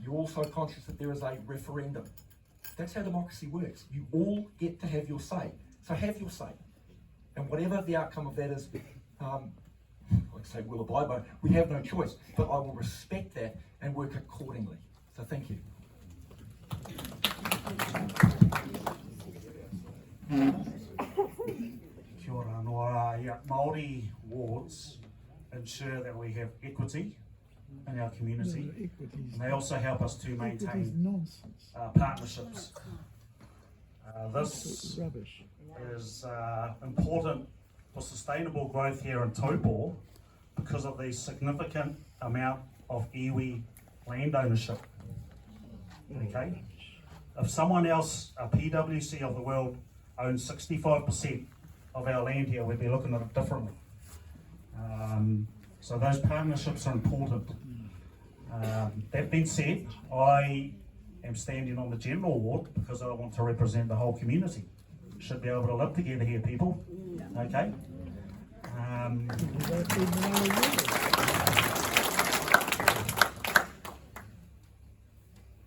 you're also conscious that there is a referendum. That's how democracy works. You all get to have your say. So have your say. And whatever the outcome of that is, like I say, we'll abide by it. We have no choice, but I will respect that and work accordingly. So thank you. Kia ora, noa. Māori wards ensure that we have equity in our community, and they also help us to maintain partnerships. This is important for sustainable growth here in Taupo because of the significant amount of iwi land ownership. Okay, if someone else, a PwC of the world, owns 65% of our land here, we'd be looking at it differently. So those partnerships are important. That being said, I am standing on the general ward because I want to represent the whole community. Should be able to live together here, people. Okay.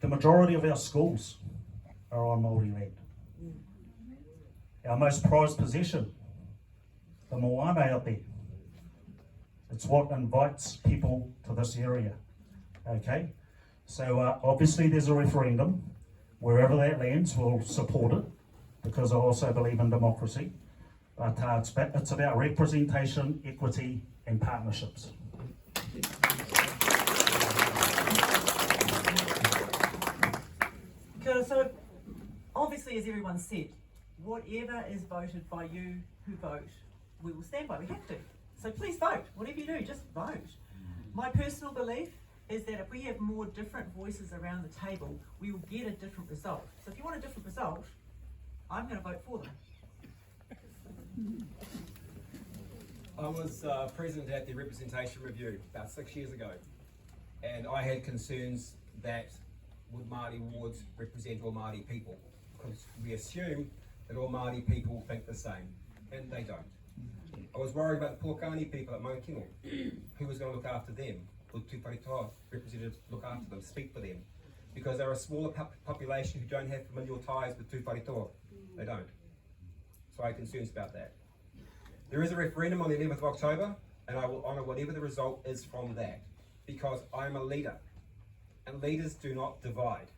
The majority of our schools are on Māori land. Our most prized possession, the moana out there. It's what invites people to this area. Okay. So obviously there's a referendum. Wherever that lands, we'll support it, because I also believe in democracy. But it's about representation, equity, and partnerships. So, obviously, as everyone said, whatever is voted by you who vote, we will stand by. We have to. So please vote. Whatever you do, just vote. My personal belief is that if we have more different voices around the table, we will get a different result. So if you want a different result, I'm going to vote for them. I was present at the representation review about 6 years ago, and I had concerns that would Māori wards represent all Māori people, because we assume that all Māori people think the same, and they don't. I was worried about the Pōkāni people at Mount Kingo, who was going to look after them, for Tūwharetoa representatives to look after them, speak for them. Because they're a smaller population who don't have familial ties with Tūwharetoa. They don't. So I have concerns about that. There is a referendum on the 11th of October, and I will honour whatever the result is from that. Because I'm a leader. And leaders do not divide,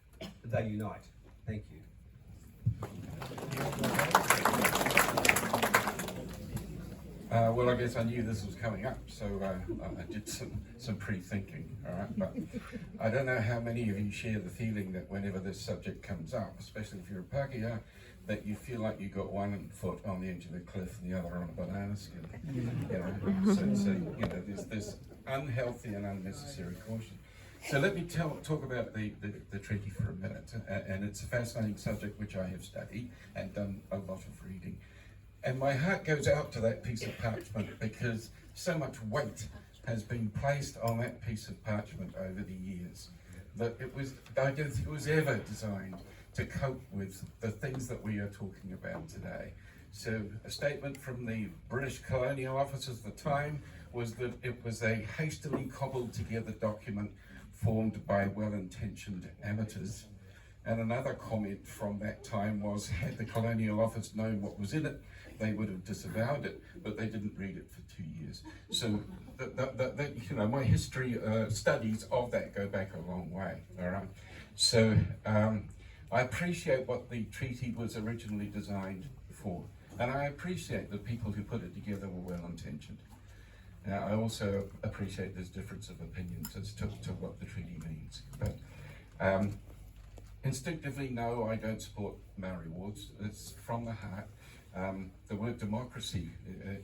they unite. Thank you. Well, I guess I knew this was coming up, so I did some pre-thinking, all right? But I don't know how many of you share the feeling that whenever this subject comes up, especially if you're a Pākehā, that you feel like you got one foot on the edge of the cliff and the other on a banana skin. You know? So you know, there's this unhealthy and unnecessary caution. So let me talk about the treaty for a minute, and it's a fascinating subject which I have studied and done a lot of reading. And my heart goes out to that piece of parchment because so much weight has been placed on that piece of parchment over the years that I don't think it was ever designed to cope with the things that we are talking about today. So a statement from the British colonial officers at the time was that it was a hastily cobbled together document formed by well-intentioned amateurs. And another comment from that time was, had the colonial office known what was in it, they would have disavowed it, but they didn't read it for 2 years. So, you know, my history studies of that go back a long way, all right? So, I appreciate what the treaty was originally designed for, and I appreciate the people who put it together were well-intentioned. Now, I also appreciate there's difference of opinions as to what the treaty means, but instinctively, no, I don't support Maori wards. It's from the heart. The word democracy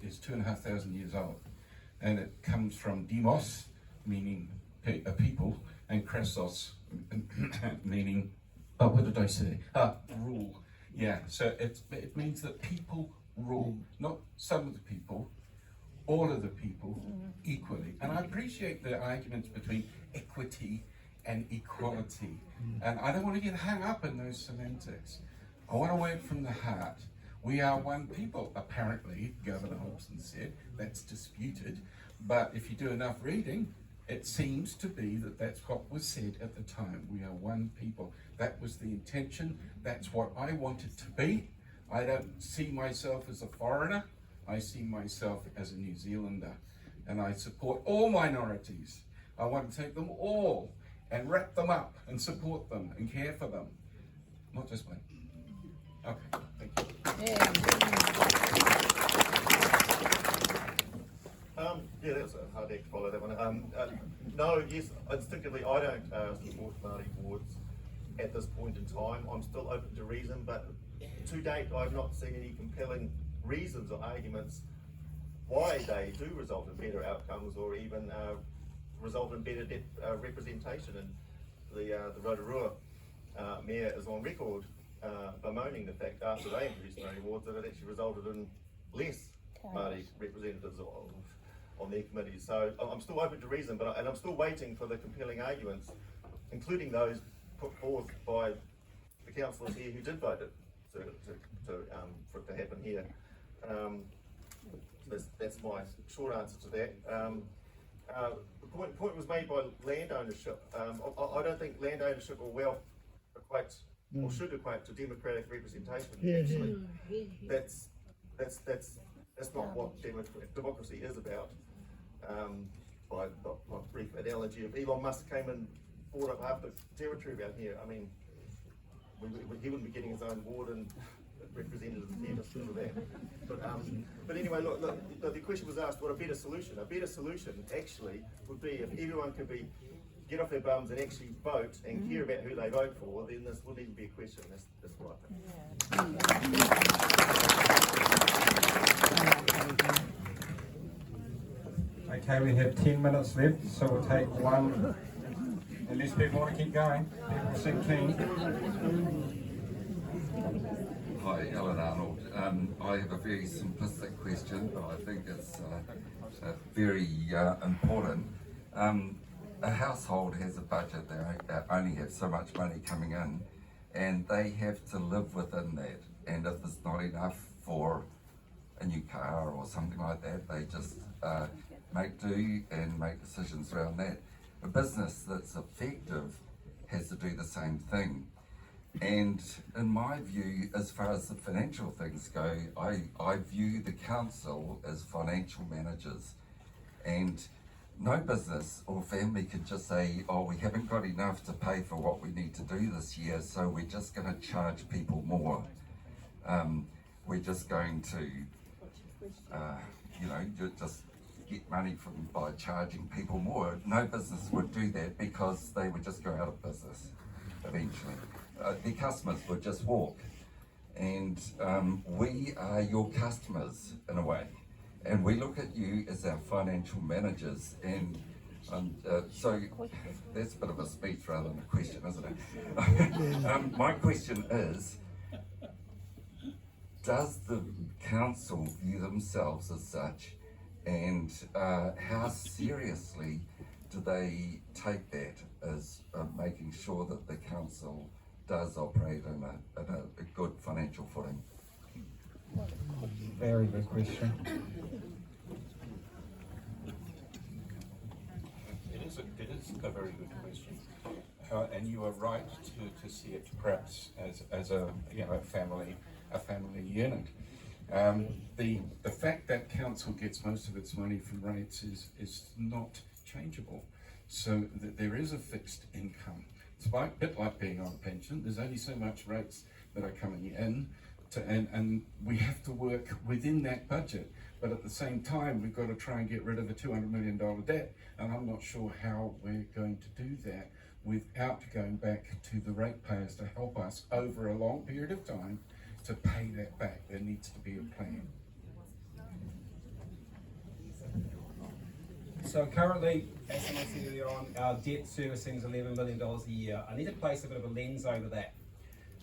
is 2,500 years old, and it comes from demos, meaning a people, and krasos, meaning, what did I say? Rule. Yeah, so it means that people rule, not some of the people, all of the people equally. And I appreciate the arguments between equity and equality. And I don't want to get hung up in those semantics. I want to work from the heart. We are one people, apparently, Governor Hobson said. That's disputed. But if you do enough reading, it seems to be that that's what was said at the time. We are one people. That was the intention. That's what I want it to be. I don't see myself as a foreigner. I see myself as a New Zealander. And I support all minorities. I want to take them all and wrap them up and support them and care for them. Not just one. Okay, thank you. Yeah, that's a hard act to follow, that one. No, yes, instinctively I don't support Māori wards at this point in time. I'm still open to reason, but to date I've not seen any compelling reasons or arguments why they do result in better outcomes or even result in better representation. And the Rotorua mayor is on record bemoaning the fact after they introduced Māori wards that it actually resulted in less Māori representatives on their committees. So I'm still open to reason, and I'm still waiting for the compelling arguments, including those put forth by the councillors here who did vote it for it to happen here. That's my short answer to that. The point was made by land ownership. I don't think land ownership or wealth equates or should equate to democratic representation. Actually, that's not what democracy is about. By brief analogy, if Elon Musk came and bought up half the territory around here, I mean, he wouldn't be getting his own ward and representatives here just because of that. But anyway, look, the question was asked, what a better solution? A better solution actually would be if everyone could get off their bums and actually vote and care about who they vote for, then this wouldn't even be a question. That's what I think. Okay, we have 10 minutes left, so we'll take one, unless people want to keep going. People seem keen. Hi, Alan Arnold. I have a very simplistic question, but I think it's very important. A household has a budget, they only have so much money coming in, and they have to live within that. And if it's not enough for a new car or something like that, they just make do and make decisions around that. a business that's effective has to do the same thing. And in my view, as far as the financial things go, I view the council as financial managers. And no business or family can just say, oh, we haven't got enough to pay for what we need to do this year, so we're just going to charge people more. We're just going to, just get money by charging people more. No business would do that because they would just go out of business eventually. The customers would just walk. And we are your customers in a way. And we look at you as our financial managers. And so that's a bit of a speech rather than a question, isn't it? My question is, does the council view themselves as such? And how seriously do they take that as making sure that the council does operate in a good financial footing? Very good question. It is a very good question, and you are right to see it perhaps as a family unit. The fact that council gets most of its money from rates is not changeable, so there is a fixed income. It's a bit like being on a pension. There's only so much rates that are coming in, and we have to work within that budget. But at the same time, we've got to try and get rid of a $200 million debt, and I'm not sure how we're going to do that without going back to the ratepayers to help us over a long period of time to pay that back. There needs to be a plan. So currently, as someone said earlier on, our debt servicing is $11 million a year. I need to place a bit of a lens over that.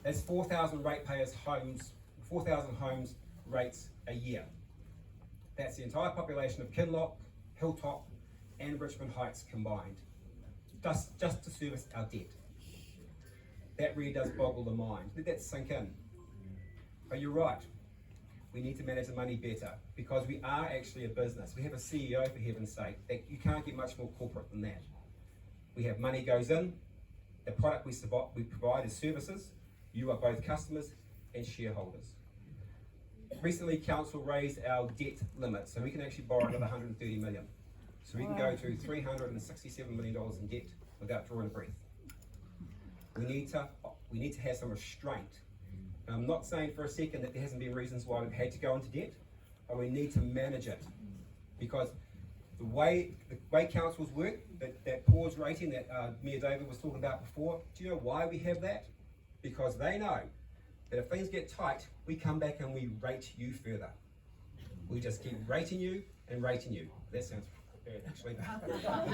That's 4,000 ratepayers' homes, 4,000 homes rates a year. That's the entire population of Kinloch, Hilltop, and Richmond Heights combined, just to service our debt. That really does boggle the mind. Let that sink in. But you're right. We need to manage the money better because we are actually a business. We have a CEO, for heaven's sake, that you can't get much more corporate than that. We have money goes in, the product we provide is services. You are both customers and shareholders. Recently, council raised our debt limit, so we can actually borrow another 130 million. So we can go to $367 million in debt without drawing a breath. We need to have some restraint. I'm not saying for a second that there hasn't been reasons why we've had to go into debt, but we need to manage it. Because the way councils work, that pause rating that Mayor David was talking about before, do you know why we have that? Because they know that if things get tight, we come back and we rate you further. We just keep rating you and rating you. That sounds bad, actually.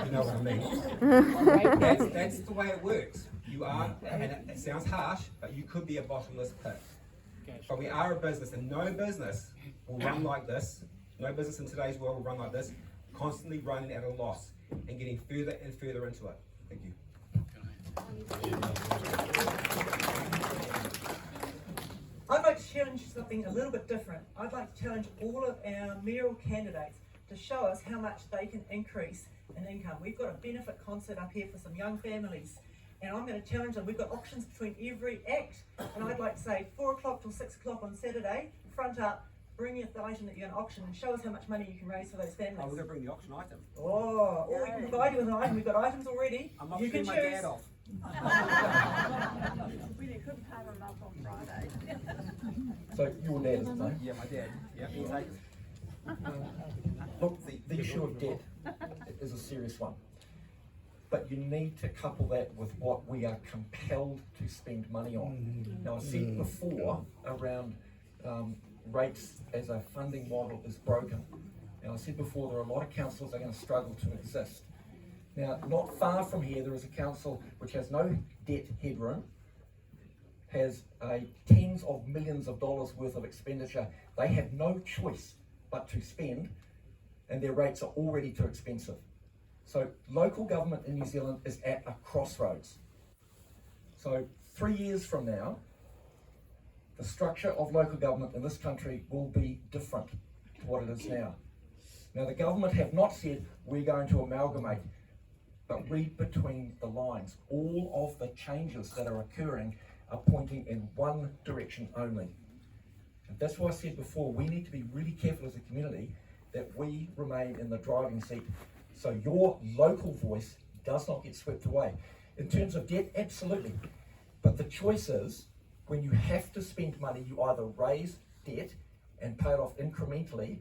You know what I mean. That's the way it works. You are, and it sounds harsh, but you could be a bottomless pit. But we are a business, and no business will run like this. No business in today's world will run like this, constantly running at a loss and getting further and further into it. Thank you. I'd like to challenge something a little bit different. I'd like to challenge all of our mayoral candidates to show us how much they can increase in income. We've got a benefit concert up here for some young families, and I'm going to challenge them. We've got auctions between every act, and I'd like to say 4 o'clock till 6 o'clock on Saturday, front up, bring the item that you're going to auction and show us how much money you can raise for those families. Oh, we're going to bring the auction item. Oh, or we can provide you with an item. We've got items already. I'm not you can my choose. dad off. We couldn't have him up on Friday. So your dad, isn't it? Yeah, my dad. Yeah, he's like. Look, the issue of debt is a serious one. But you need to couple that with what we are compelled to spend money on. Now, I said before around rates as a funding model is broken. And I said before there are a lot of councils that are going to struggle to exist. Now, not far from here, there is a council which has no debt headroom, has tens of millions of dollars worth of expenditure. They have no choice but to spend, and their rates are already too expensive. So local government in New Zealand is at a crossroads. So 3 years from now, the structure of local government in this country will be different to what it is now. Now, the government have not said we're going to amalgamate. but read between the lines. All of the changes that are occurring are pointing in one direction only. And that's why I said before, we need to be really careful as a community that we remain in the driving seat so your local voice does not get swept away. In terms of debt, absolutely. But the choice is, when you have to spend money, you either raise debt and pay it off incrementally,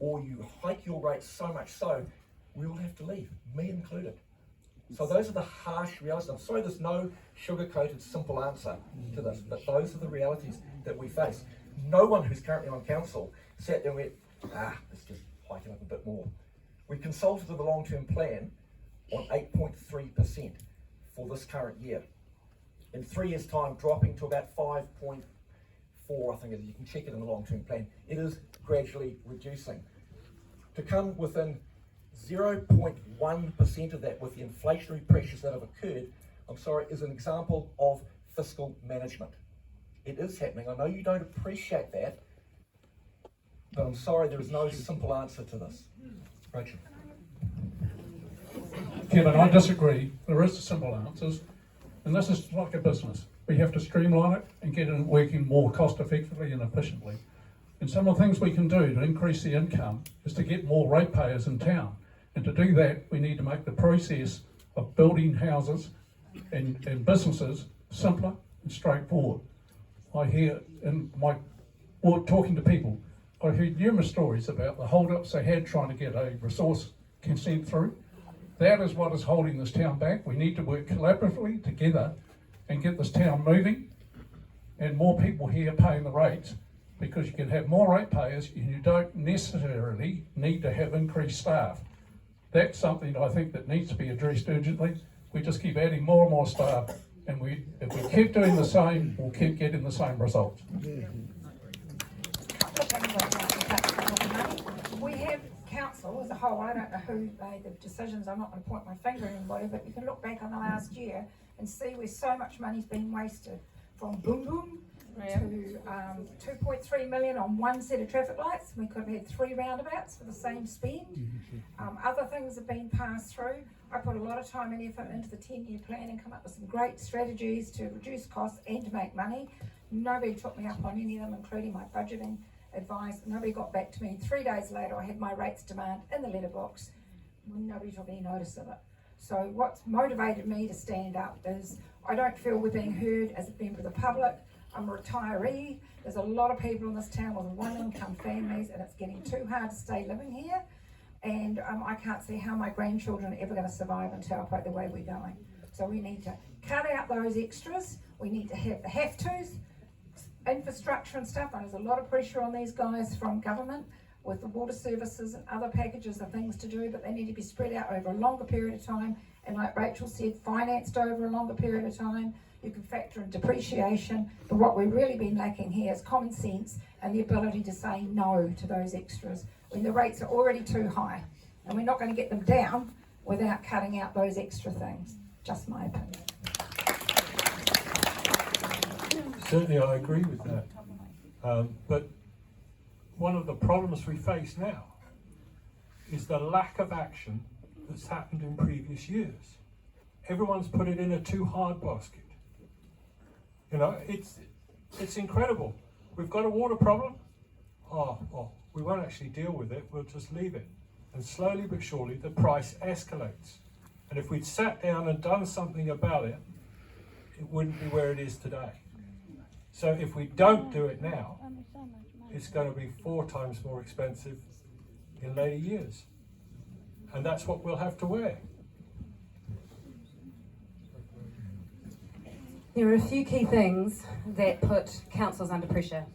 or you hike your rates so much so, we all have to leave, me included. So those are the harsh realities. I'm sorry there's no sugar-coated simple answer to this, but those are the realities that we face. No one who's currently on council sat there and went, let's just hike it up a bit more. We consulted with the long-term plan on 8.3% for this current year. In 3 years' time, dropping to about 5.4, I think it is. You can check it in the long-term plan. It is gradually reducing. To come within 0.1% of that with the inflationary pressures that have occurred, I'm sorry, is an example of fiscal management. It is happening. I know you don't appreciate that, but I'm sorry, there is no simple answer to this. Rachel. Kevin, I disagree. There is simple answers, and this is like a business. We have to streamline it and get it working more cost effectively and efficiently. And some of the things we can do to increase the income is to get more ratepayers in town. And to do that, we need to make the process of building houses and businesses simpler and straightforward. I hear in my talking to people, I heard numerous stories about the hold-ups they had trying to get a resource consent through. That is what is holding this town back. We need to work collaboratively together and get this town moving, and more people here paying the rates, because you can have more ratepayers and you don't necessarily need to have increased staff. That's something I think that needs to be addressed urgently. We just keep adding more and more staff, and if we keep doing the same, we'll keep getting the same results. We have council as a whole, I don't know who made the decisions, I'm not going to point my finger at anybody, but you can look back on the last year and see where so much money's been wasted, from boom boom to 2.3 million on one set of traffic lights. We could have had 3 roundabouts for the same spend. Other things have been passed through. I put a lot of time and effort into the 10-year plan and come up with some great strategies to reduce costs and to make money. Nobody took me up on any of them, including my budgeting advice. Nobody got back to me. And 3 days later, I had my rates demand in the letterbox. Nobody took any notice of it. So what's motivated me to stand up is I don't feel we're being heard as a member of the public. I'm a retiree. There's a lot of people in this town with 1-income families, and it's getting too hard to stay living here. And I can't see how my grandchildren are ever going to survive in Taupo the way we're going. So we need to cut out those extras. We need to have the have-tos, infrastructure and stuff. And there's a lot of pressure on these guys from government with the water services and other packages of things to do, but they need to be spread out over a longer period of time. And like Rachel said, financed over a longer period of time. You can factor in depreciation, but what we've really been lacking here is common sense and the ability to say no to those extras when the rates are already too high. And we're not going to get them down without cutting out those extra things. Just my opinion. Certainly I agree with that. But one of the problems we face now is the lack of action that's happened in previous years. Everyone's put it in a too hard basket. You know, it's incredible. We've got a water problem. Oh, well, we won't actually deal with it. We'll just leave it. And slowly but surely, the price escalates. And if we'd sat down and done something about it, it wouldn't be where it is today. So if we don't do it now, it's going to be 4 times more expensive in later years. And that's what we'll have to wear. There are a few key things that put councils under pressure.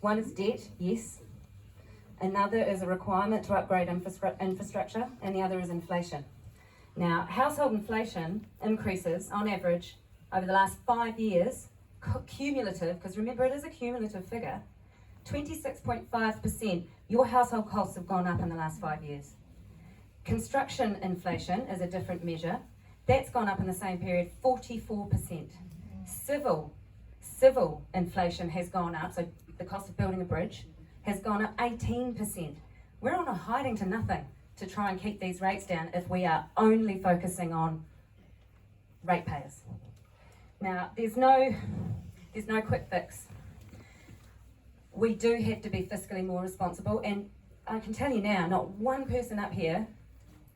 One is debt, yes. Another is a requirement to upgrade infrastructure, and the other is inflation. Now, household inflation increases on average over the last 5 years, cumulative, because remember it is a cumulative figure, 26.5%. Your household costs have gone up in the last 5 years. Construction inflation is a different measure. That's gone up in the same period, 44%. Civil inflation has gone up, so the cost of building a bridge has gone up 18%. We're on a hiding to nothing to try and keep these rates down if we are only focusing on ratepayers. Now, there's no quick fix. We do have to be fiscally more responsible, and I can tell you now, not one person up here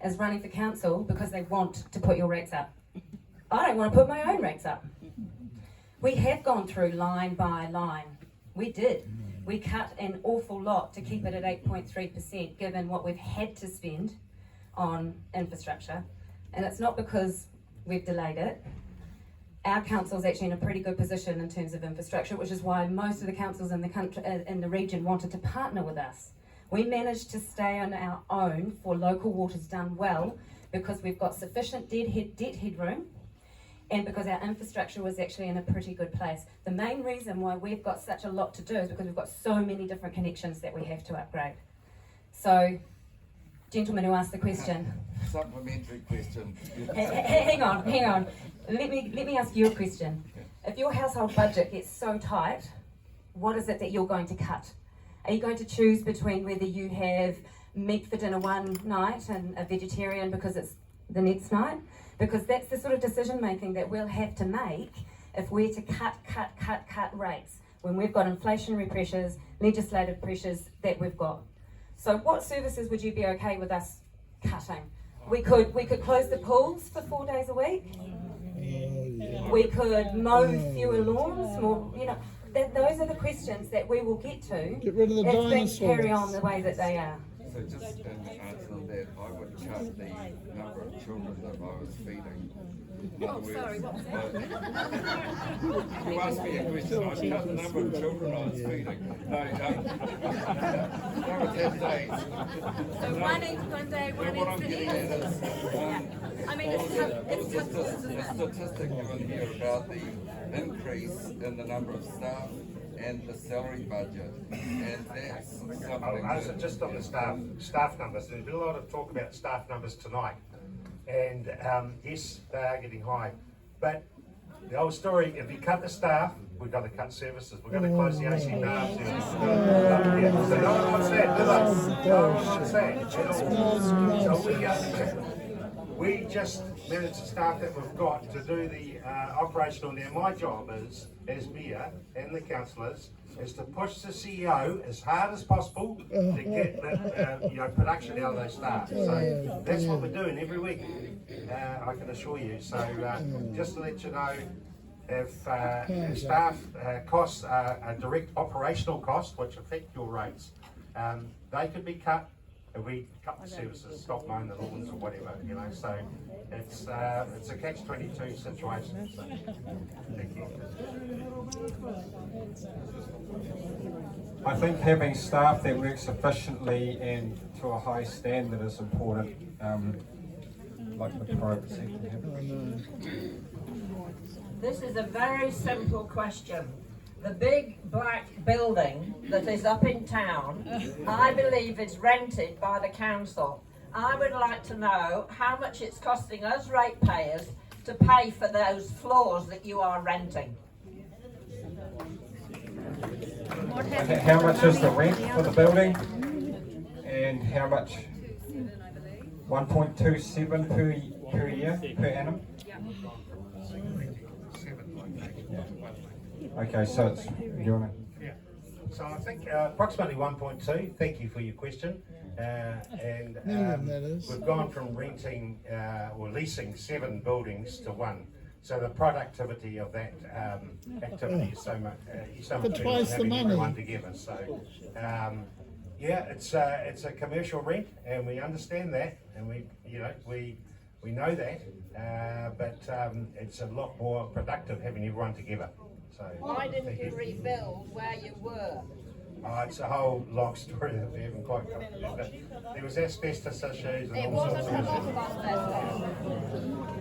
is running for council because they want to put your rates up. I don't want to put my own rates up. We have gone through line by line. We did. We cut an awful lot to keep it at 8.3%, given what we've had to spend on infrastructure. And it's not because we've delayed it. Our council's actually in a pretty good position in terms of infrastructure, which is why most of the councils in the country, in the region, wanted to partner with us. We managed to stay on our own for local waters done well because we've got sufficient debt headroom, and because our infrastructure was actually in a pretty good place. The main reason why we've got such a lot to do is because we've got so many different connections that we have to upgrade. So, gentleman who asked the question. Supplementary question. Hang on. Let me ask you a question. If your household budget gets so tight, what is it that you're going to cut? Are you going to choose between whether you have meat for dinner one night and a vegetarian because it's the next night? Because that's the sort of decision making that we'll have to make if we're to cut rates when we've got inflationary pressures, legislative pressures that we've got. So what services would you be okay with us cutting? We could close the pools for 4 days a week. We could mow fewer lawns, more, you know. Those are the questions that we will get to Get rid of the if things dinosaurs. carry on the way that they are. So just in answer to that, I would cut the number of children that I was feeding. In other words, sorry, what was that? You asked me a question, I'd cut the number of children I was feeding. No, that was 10 days. So one day, What I'm getting at is, I mean, it's tough. a statistic given here about the increase in the number of staff and the salary budget, and that's something So just on the staff numbers, there's been a lot of talk about staff numbers tonight, and yes, they are getting high, but the old story, if you cut the staff, we've got to cut services, we've got to close the AC staff services. So no one wants that, do they? No one wants that at all. So we just manage the staff that we've got to do the operational. Now my job is, as mayor and the councillors, is to push the CEO as hard as possible to get the production out of those staff. So that's what we're doing every week, I can assure you. So just to let you know, if staff costs are a direct operational cost which affect your rates, they could be cut. If we cut the services, stop mowing the lawns or whatever, you know, so it's a catch-22 situation. So, thank you. I think having staff that work sufficiently and to a high standard is important, like the private sector have. This is a very simple question. The big black building that is up in town, I believe is rented by the council. I would like to know how much it's costing us ratepayers to pay for those floors that you are renting. How much is the rent for the building? And how much? 1.27 per year, per annum? Okay, so it's, you want to? Yeah. So I think approximately 1.2. Thank you for your question. And we've gone from renting or leasing 7 buildings to 1. So the productivity of that activity is so much. For twice the money. Everyone together. So yeah, it's a commercial rent, and we understand that, and we know that, but it's a lot more productive having everyone together. So, Why didn't you rebuild where you were? it's a whole long story that we haven't quite got to, but there was asbestos issues and It all sorts wasn't of a lot of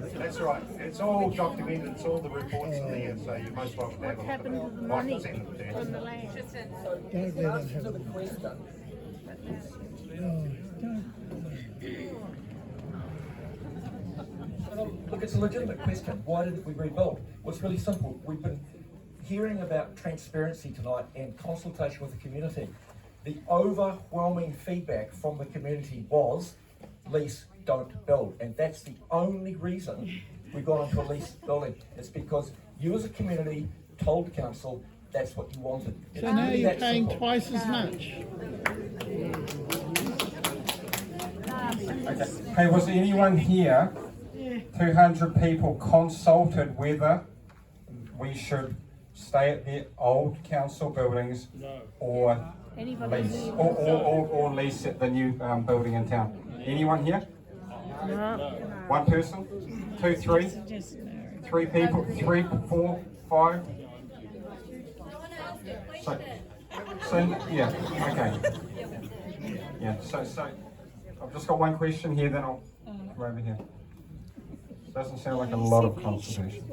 asbestos. That's right. It's all documented. It's all the reports in there. So you're most welcome to have a look at it. I can send them to you. Don't let them have Look, it's a legitimate question. Why didn't we rebuild? Well, it's really simple. We've been hearing about transparency tonight and consultation with the community. The overwhelming feedback from the community was lease, don't build. And that's the only reason we got into a lease building. It's because you as a community told the council that's what you wanted. It's So now really you're that paying simple. twice as much. Okay. Hey, was there anyone here, 200 people, consulted whether we should stay at the old council buildings or lease, or lease at the new building in town? Anyone here? One person? Two, three? Three people? 3, 4, 5? So yeah, okay. Yeah, so I've just got one question here, then I'll come over here. Doesn't sound like a lot of consultation.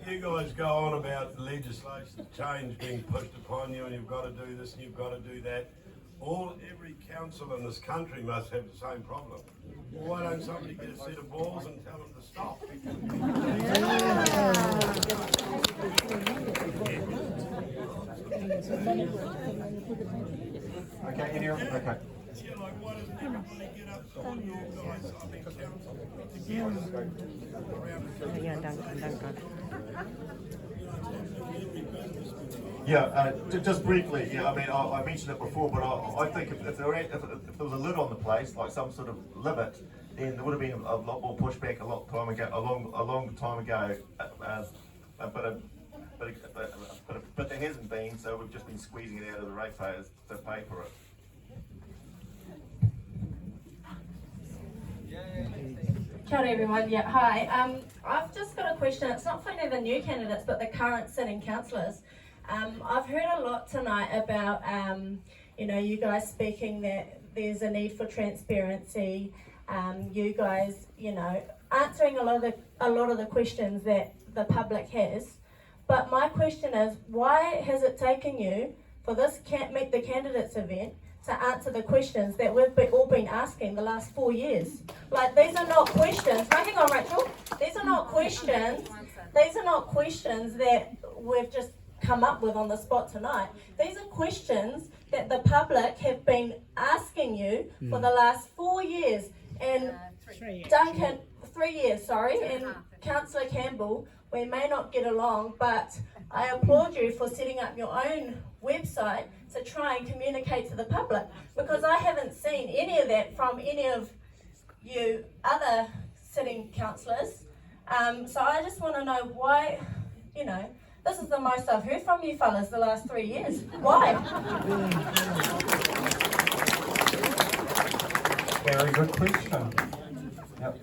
You guys go on about legislation change being pushed upon you, and you've got to do this and you've got to do that. Every council in this country must have the same problem. Well, why don't somebody get a set of balls and tell them to stop? Okay, any other? Okay. Yeah, like why doesn't everybody get up, all your guys up in council together around the Just briefly, yeah, I mean, I mentioned it before, but I think if there was a lid on the place, like some sort of limit, then there would have been a lot more pushback a long time ago. But there hasn't been, so we've just been squeezing it out of the ratepayers to pay for it. Kia ora everyone, yeah, hi. I've just got a question. It's not for any of the new candidates, but the current sitting councillors. I've heard a lot tonight about, you guys speaking that there's a need for transparency. You guys, answering a lot of the questions that the public has. But my question is, why has it taken you for this Meet the Candidates event to answer the questions that we've all been asking the last 4 years? Like, these are not questions. No, hang on, Rachel. These are not questions. These are not questions that we've just come up with on the spot tonight. These are questions that the public have been asking you for the last 4 years. And Duncan, 3 years, sorry, and Councillor Campbell, we may not get along, but I applaud you for setting up your own website to try and communicate to the public, because I haven't seen any of that from any of you other sitting councillors. So I just want to know why, this is the most I've heard from you fellas the last 3 years. Why? Very good question. Yep.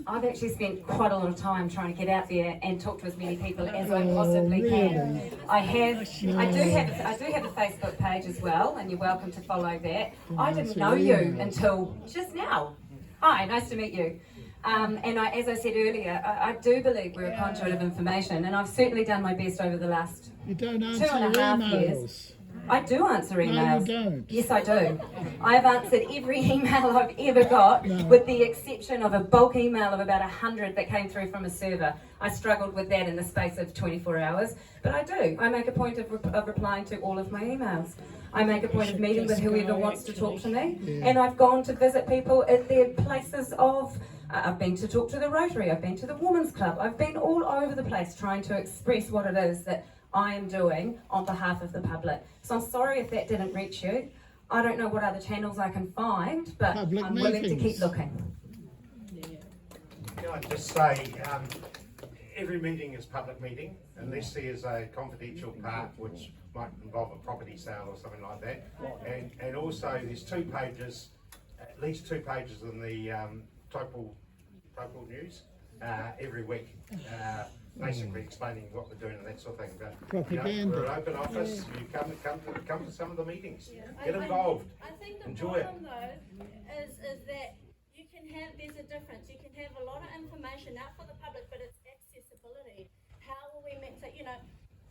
I've actually spent quite a lot of time trying to get out there and talk to as many people as I possibly can. I do have a Facebook page as well, and you're welcome to follow that. I didn't know you until just now. Hi, nice to meet you. As I said earlier, I do believe we're a conduit of information, and I've certainly done my best over the last 2.5 years. I do answer emails. No, you don't. Yes, I do. I've answered every email I've ever got, with the exception of a bulk email of about 100 that came through from a server. I struggled with that in the space of 24 hours, but I do. I make a point of replying to all of my emails. I make a point of meeting with whoever wants to talk to me, and I've gone to visit people at their places of... I've been to talk to the Rotary, I've been to the Women's Club, I've been all over the place trying to express what it is that I am doing on behalf of the public. So I'm sorry if that didn't reach you. I don't know what other channels I can find, but I'm willing to keep looking. Can I just say, every meeting is public meeting, unless there's a confidential part which might involve a property sale or something like that. And also there's 2 pages, at least 2 pages in the Taupo News every week. Basically explaining what we're doing and that sort of thing. But Propaganda. we're an open office. You come to some of the meetings. Get involved. I think the Enjoy it. problem though is that there's a difference. You can have a lot of information out for the public, but it's accessibility. How will we make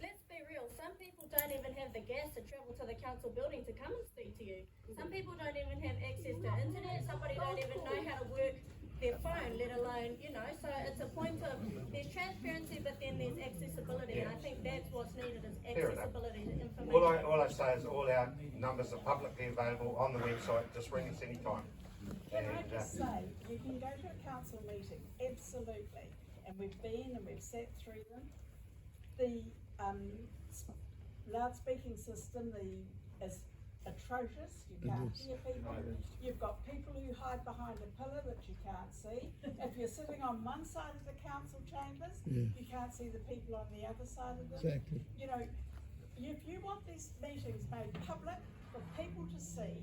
let's be real, some people don't even have the gas to travel to the council building to come and speak to you. Some people don't even have access to internet. Somebody don't even know how to work their phone, let alone, so it's a point of, there's transparency, but then there's accessibility, and I think that's what's needed is accessibility to information. Well, all I say is all our numbers are publicly available on the website. Just ring us anytime. Can I just say, you can go to a council meeting, absolutely, and we've been and we've sat through them. The loudspeaking system is atrocious. You can't hear people. You've got people who hide behind a pillar that you can't see. If you're sitting on one side of the council chambers, you can't see the people on the other side of them. Exactly. You know, if you want these meetings made public for people to see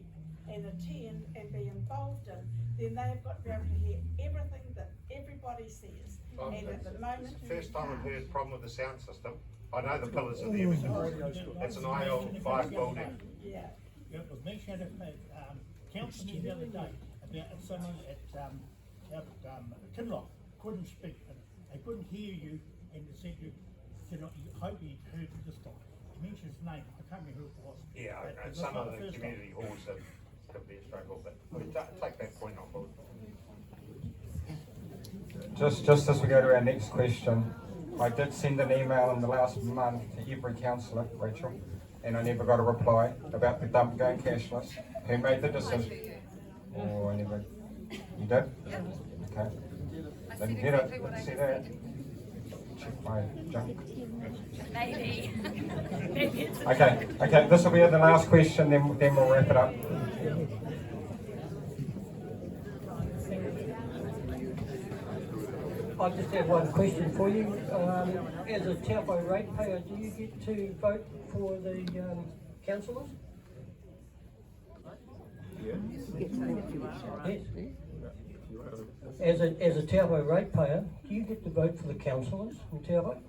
and attend and be involved in, then they've got to be able to hear everything that everybody says. And at the moment, First time I've heard a problem with the sound system. I know the pillars are there because it's an IL5 building. yeah. It was mentioned at council meeting the other day about someone at Kinloch couldn't speak, they couldn't hear you, and they said you hope you heard this time. He mentioned his name, I can't remember who it was. Yeah, and some of the community halls could be a struggle, but we take that point on board. Just as we go to our next question, I did send an email in the last month to every councillor, Rachel, and I never got a reply about the dump going cashless. Who made the decision? Or anybody? You did? Okay. Didn't get it. Didn't see that. Check my junk. Maybe. Okay. This will be the last question, then we'll wrap it up. I just have one question for you. As a Taupo ratepayer, do you get to vote for the councillors? Yes. As a Taupo ratepayer, do you get to vote for the councillors in Taupo?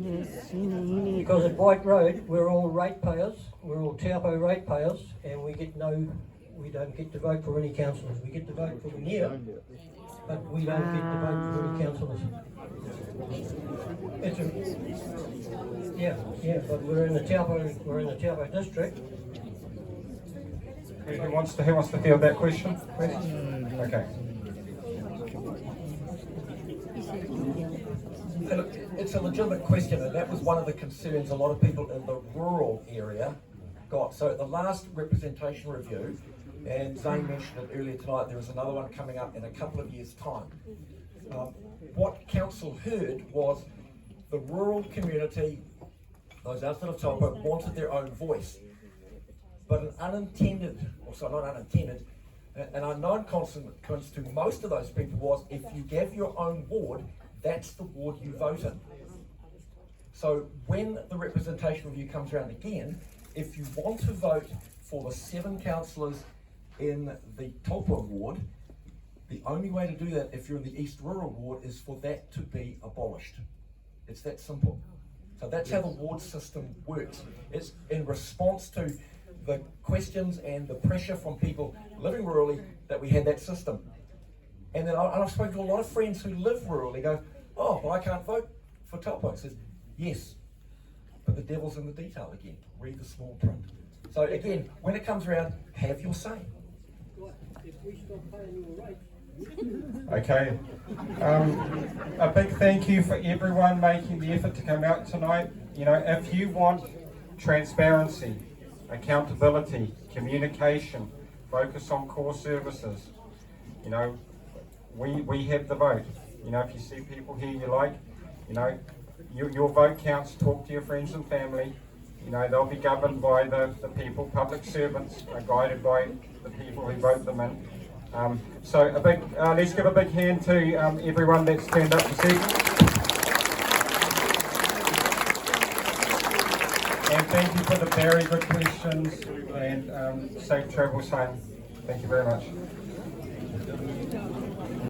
Yes. Because at White Road, we're all ratepayers, we're all Taupo ratepayers, and we don't get to vote for any councillors. We get to vote for the mayor, but we don't get to vote for any councillors. But we're in the Taupo district. Who wants to field that question? Okay. It's a legitimate question, and that was one of the concerns a lot of people in the rural area got. So at the last representation review, and Zane mentioned it earlier tonight, there was another one coming up in a couple of years' time. What council heard was the rural community, those outside of Taupo, wanted their own voice. But an unintended, an unknown consequence to most of those people was if you gave your own ward, that's the ward you vote in. So when the representation review comes around again, if you want to vote for the 7 councillors in the Taupo ward, the only way to do that if you're in the East Rural ward is for that to be abolished. It's that simple. So that's how the ward system works. It's in response to the questions and the pressure from people living rurally that we had that system. And then I've spoken to a lot of friends who live rurally go, oh, well, I can't vote for Taupo. It says, yes, but the devil's in the detail again. Read the small print. So again, when it comes around, have your say. Okay. A big thank you for everyone making the effort to come out tonight. You know, if you want transparency, accountability, communication, focus on core services, you know, we have the vote. You know, if you see people here you like, you know, your vote counts. Talk to your friends and family. You know, they'll be governed by the people. Public servants are guided by the people who vote them in. So a big, let's give a big hand to everyone that's turned up this evening. And thank you for the very good questions and safe travels home. Thank you very much.